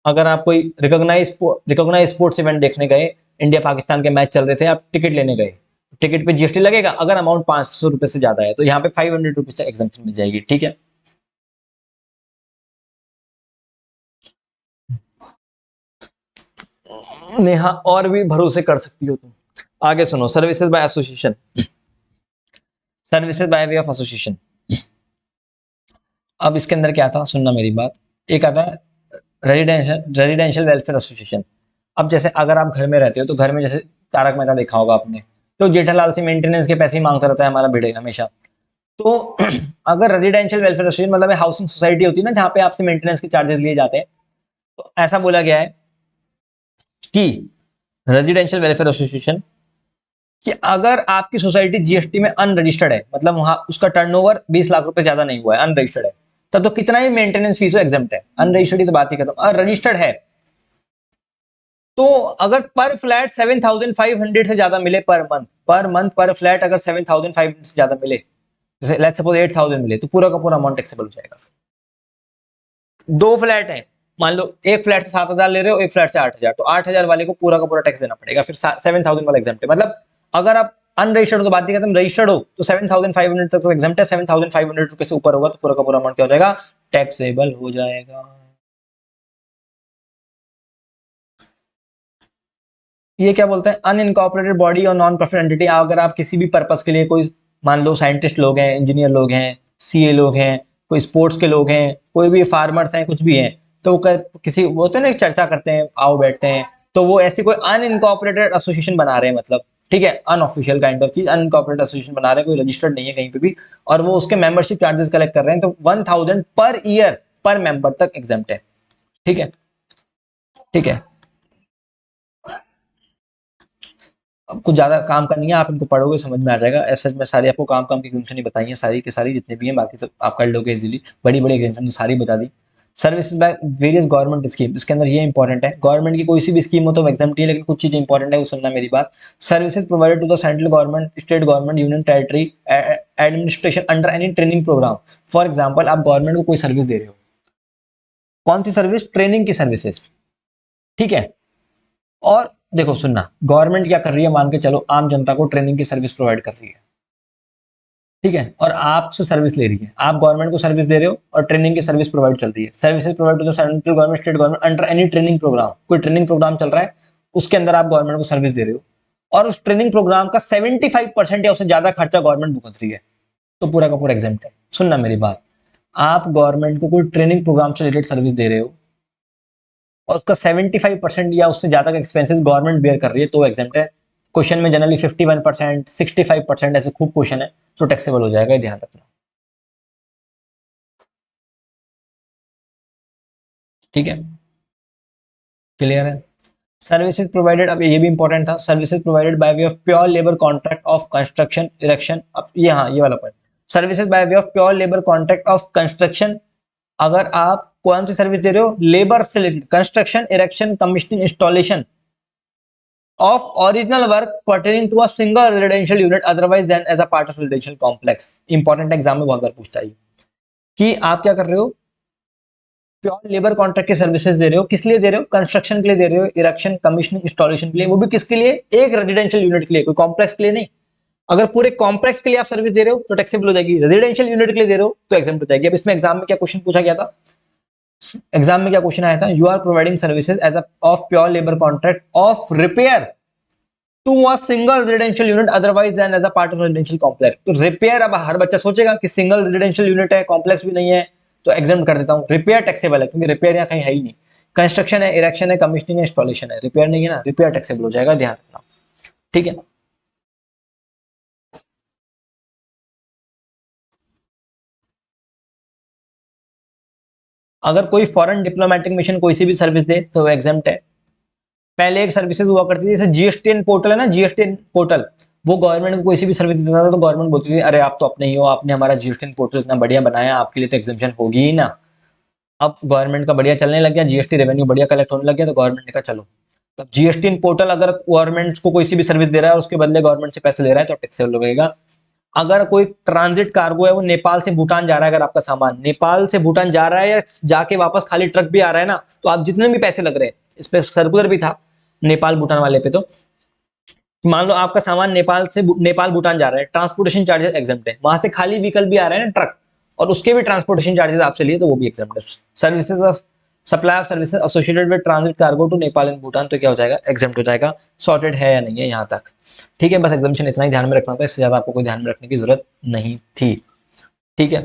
अगर आप कोई रिकॉग्नाइज स्पोर्ट्स इवेंट देखने गए, इंडिया पाकिस्तान के मैच चल रहे थे, आप टिकट लेने गए, टिकट पे जीएसटी लगेगा, अगर अमाउंट 500 रुपए से ज्यादा है तो यहाँ पे 500 रुपीज तक एग्जाम्पशन मिल जाएगी, ठीक है। नेहा और भी भरोसे कर सकती हो तुम। आगे सुनो, services by association, services by way of association. अब इसके अंदर क्या था, सुनना मेरी बात। एक आता है रेजिडेंशियल वेलफेयर एसोसिएशन। अब जैसे अगर आप घर में रहते हो तो घर में जैसे तारक मेहता देखा होगा आपने, तो जेठालाल से मेंटेनेंस के पैसे ही मांगता रहता है हमारा भिड़े हमेशा। तो अगर रेजिडेंशियल वेलफेयर एसोसिएशन मतलब हाउसिंग सोसाइटी होती है ना, जहाँ पे आपसे मेंटेनेंस के चार्जेस लिए जाते हैं, तो ऐसा बोला गया है कि रेजिडेंशियल वेलफेयर एसोसिएशन कि अगर आपकी सोसाइटी जीएसटी में अनरजिस्टर्ड है, मतलब वहां उसका टर्नओवर 20 लाख रुपए ज्यादा नहीं हुआ है, अनरजिस्टर्ड है, तब तो कितना ही मेंटेनेंस फीस हो एग्जम्प्ट है। अनरजिस्टर्ड की तो बात ही खत्म, और रजिस्टर्ड है तो अगर पर फ्लैट 7,500 से ज्यादा मिले पर मंथ पर फ्लैट अगर 7,500 से ज्यादा मिले, जैसे लेट्स सपोज 8,000 मिले, तो पूरा का पूरा अमाउंट टैक्सेबल हो जाएगा। फिर दो फ्लैट है, मान लो एक फ्लैट से 7,000 ले रहे हो, एक फ्लैट से 8,000, तो 8,000 वाले को पूरा का पूरा टैक्स देना पड़ेगा, फिर 7,000 वाला एग्जम्प्ट है। मतलब अगर आप अनरजिस्टर्ड हो तो बात ही खत्म, रजिस्टर्ड हो तो 7,500 तक तो एग्जम्प्ट है, 7,500 रुपए से ऊपर होगा तो पूरा का पूरा अमाउंट क्या हो जाएगा, टैक्सेबल हो जाएगा। ये क्या बोलते हैं, अनइनकॉर्पोरेटेड बॉडी और नॉन प्रॉफिट एंटिटी। अगर आप किसी भी पर्पस के लिए, कोई मान लो साइंटिस्ट लोग हैं, इंजीनियर लोग हैं, सीए लोग हैं, कोई स्पोर्ट्स के लोग हैं, कोई भी फार्मर्स हैं, कुछ भी हैं, तो किसी वो होते हैं ना, चर्चा करते हैं, आओ बैठते हैं, तो वो ऐसी कोई अनइनकॉर्पोरेटेड एसोसिएशन बना रहे हैं, मतलब ठीक है, अनऑफिशियल काइंड ऑफ चीज, अनइनकॉर्पोरेटेड एसोसिएशन बना रहे हैं, कोई रजिस्टर्ड नहीं है कहीं पे भी, और वो उसके मेंबरशिप चार्जेस कलेक्ट कर रहे हैं, तो 1,000 पर ईयर पर मेंबर तक एग्जम्प्ट है, ठीक है, ठीक है। अब कुछ ज्यादा काम का नहीं है, आप इनको पढ़ोगे समझ में आ जाएगा। ऐसा मैं सारी आपको काम काम की एग्जाम्पशन नहीं बताई है, सारी की सारी जितने भी हैं, बाकी तो आप कर लोगे इजीली, बड़ी बड़ी एग्जाम्पशन तो सारी बता दी। Services by various government scheme, इसके अंदर ये इंपॉर्टेंट है, गवर्नमेंट की कोई सी भी स्कीम हो तो एग्जाम्प्ट है, लेकिन कुछ चीजें इंपॉर्टेंट है वो सुनना मेरी बात। Services provided to the central government, state government, union territory administration under any training programme. For example आप गवर्नमेंट को कोई सर्विस दे रहे हो, कौन सी सर्विस, ट्रेनिंग की सर्विसेज, ठीक है। और देखो सुनना, गवर्नमेंट क्या कर रही है, मान के चलो आम जनता को ट्रेनिंग की सर्विस प्रोवाइड कर रही है, ठीक है, और आपसे सर्विस ले रही है, आप गवर्नमेंट को सर्विस दे रहे हो और ट्रेनिंग की सर्विस प्रोवाइड चल रही है। Services provide to the central government, state government under any training programme, कोई ट्रेनिंग प्रोग्राम चल रहा है, उसके अंदर आप गवर्नमेंट को सर्विस दे रहे हो, और उस ट्रेनिंग प्रोग्राम का 75% या उससे ज्यादा खर्चा गवर्नमेंट भुगत रही है, तो पूरा का पूरा एग्जाम्प्ट है। सुनना मेरी बात, आप गवर्नमेंट को कोई ट्रेनिंग प्रोग्राम से रिलेटेड सर्विस दे रहे हो और उसका 75% या उससे ज्यादा का एक्सपेंसेस गवर्नमेंट बेयर कर रही है, तो एग्जाम्प्ट है। क्वेश्चन में जनरली 51%, 65% ऐसे खूब क्वेश्चन है, तो टैक्सेबल हो जाएगा, ध्यान रखना, ठीक है, क्लियर है। सर्विसेज प्रोवाइडेड, अब ये भी इंपॉर्टेंट था, services provided bye way of pure labour contract of construction erection. अब ये, हाँ ये वाला point, services by way of pure labour contract of construction. अगर आप कौन सी सर्विस दे रहे हो, लेबर से related, construction erection commissioning installation of original work pertaining to a single residential unit otherwise than as a part of residential complex। Important exam में बहुत बार पूछता है कि आप क्या कर रहे हो, प्योर लेबर कॉन्ट्रैक्ट की सर्विसेज दे रहे हो, किस लिए दे रहे हो, कंस्ट्रक्शन के लिए दे रहे हो, इरेक्शन कमीशनिंग इंस्टॉलेशन के लिए, वो भी किसके लिए, एक रेजिडेंशियल यूनिट के लिए, कोई कॉम्प्लेक्स के लिए नहीं। अगर पूरे कॉम्प्लेक्स के लिए आप सर्विस दे रहे हो तो टैक्सेबल हो जाएगी, रेजिडेंशियल यूनिट के लिए दे रहे हो तो एग्जाम्प्ट हो जाएगी। अब इसमें एग्जाम में क्या क्वेश्चन पूछा गया था, एग्जाम में क्या क्वेश्चन आया था, you are providing services as of pure labour contract of repair to a single residential unit otherwise than as a part of residential complex. तो रिपेयर, अब हर बच्चा सोचेगा कि सिंगल रेजिडेंशियल यूनिट है, कॉम्प्लेक्स भी नहीं है, तो एग्जाम्प्ट कर देता हूं, रिपेयर टैक्सेबल है क्योंकि रिपेयर यहाँ कहीं है ही नहीं। कंस्ट्रक्शन है, इरेक्शन है, कमीशनिंग है, इंस्टॉलेशन है, रिपेयर नहीं है ना, रिपेयर टैक्सेबल हो जाएगा, ध्यान रखना, ठीक है। अगर कोई फॉरेन डिप्लोमेटिक मिशन कोई सी भी सर्विस दे तो वो एग्जाम्प्ट है। पहले एक सर्विसेज हुआ करती थी, जैसे जीएसटीएन पोर्टल है ना, जीएसटीएन पोर्टल, वो गवर्नमेंट को कोई सी भी सर्विस देता था तो गवर्नमेंट बोलती थी अरे आप तो अपने ही हो, आपने हमारा जीएसटी पोर्टल इतना बढ़िया बनाया, आपके लिए तो एग्जाम्पशन होगी ही ना। अब गवर्नमेंट का बढ़िया चलने लग गया, जीएसटी रेवेन्यू बढ़िया कलेक्ट होने लग गया, तो गवर्नमेंट ने कहा चलो तब जीएसटी पोर्टल अगर गवर्नमेंट को कोई सी भी सर्विस दे रहा है और उसके बदले गवर्नमेंट से पैसे ले रहा है तो टैक्सेबल लगेगा। अगर कोई ट्रांजिट कार्गो है वो नेपाल से भूटान जा रहा है, अगर आपका सामान नेपाल से भूटान जा रहा है या जाके वापस खाली ट्रक भी आ रहा है ना, तो आप जितने भी पैसे लग रहे हैं, इस पे सर्कुलर भी था नेपाल भूटान वाले पे, तो मान लो आपका सामान नेपाल भूटान जा रहा है, ट्रांसपोर्टेशन चार्जेस एग्जम्प्ट है, वहां से खाली व्हीकल भी आ रहा है ना ट्रक, और उसके भी ट्रांसपोर्टेशन चार्जेस आपसे लिए तो वो भी एग्जम्प्ट है। Services of supply of services associated with transit cargo to Nepal and Bhutan, तो क्या हो जाएगा, एग्जम्प्ट हो जाएगा। सॉर्टेड है या नहीं है यहाँ तक, ठीक है। बस एग्जाम्पशन इतना ही ध्यान में रखना था, इससे ज्यादा आपको कोई ध्यान में रखने की जरूरत नहीं थी, ठीक है।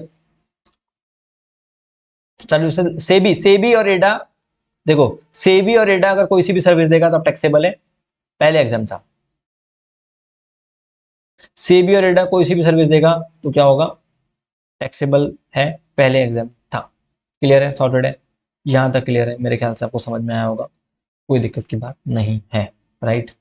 सर्विसेज सेबी और एडा, देखो सेबी और एडा अगर कोई सी भी सर्विस देगा तो टैक्सेबल है, पहले एग्जाम था। सेबी और एडा कोई सी भी सर्विस देगा तो क्या होगा, टैक्सेबल है, पहले एग्जाम था। क्लियर है, सॉर्टेड है, यहां तक क्लियर है, मेरे ख्याल से आपको समझ में आया होगा, कोई दिक्कत की बात नहीं है, राइट।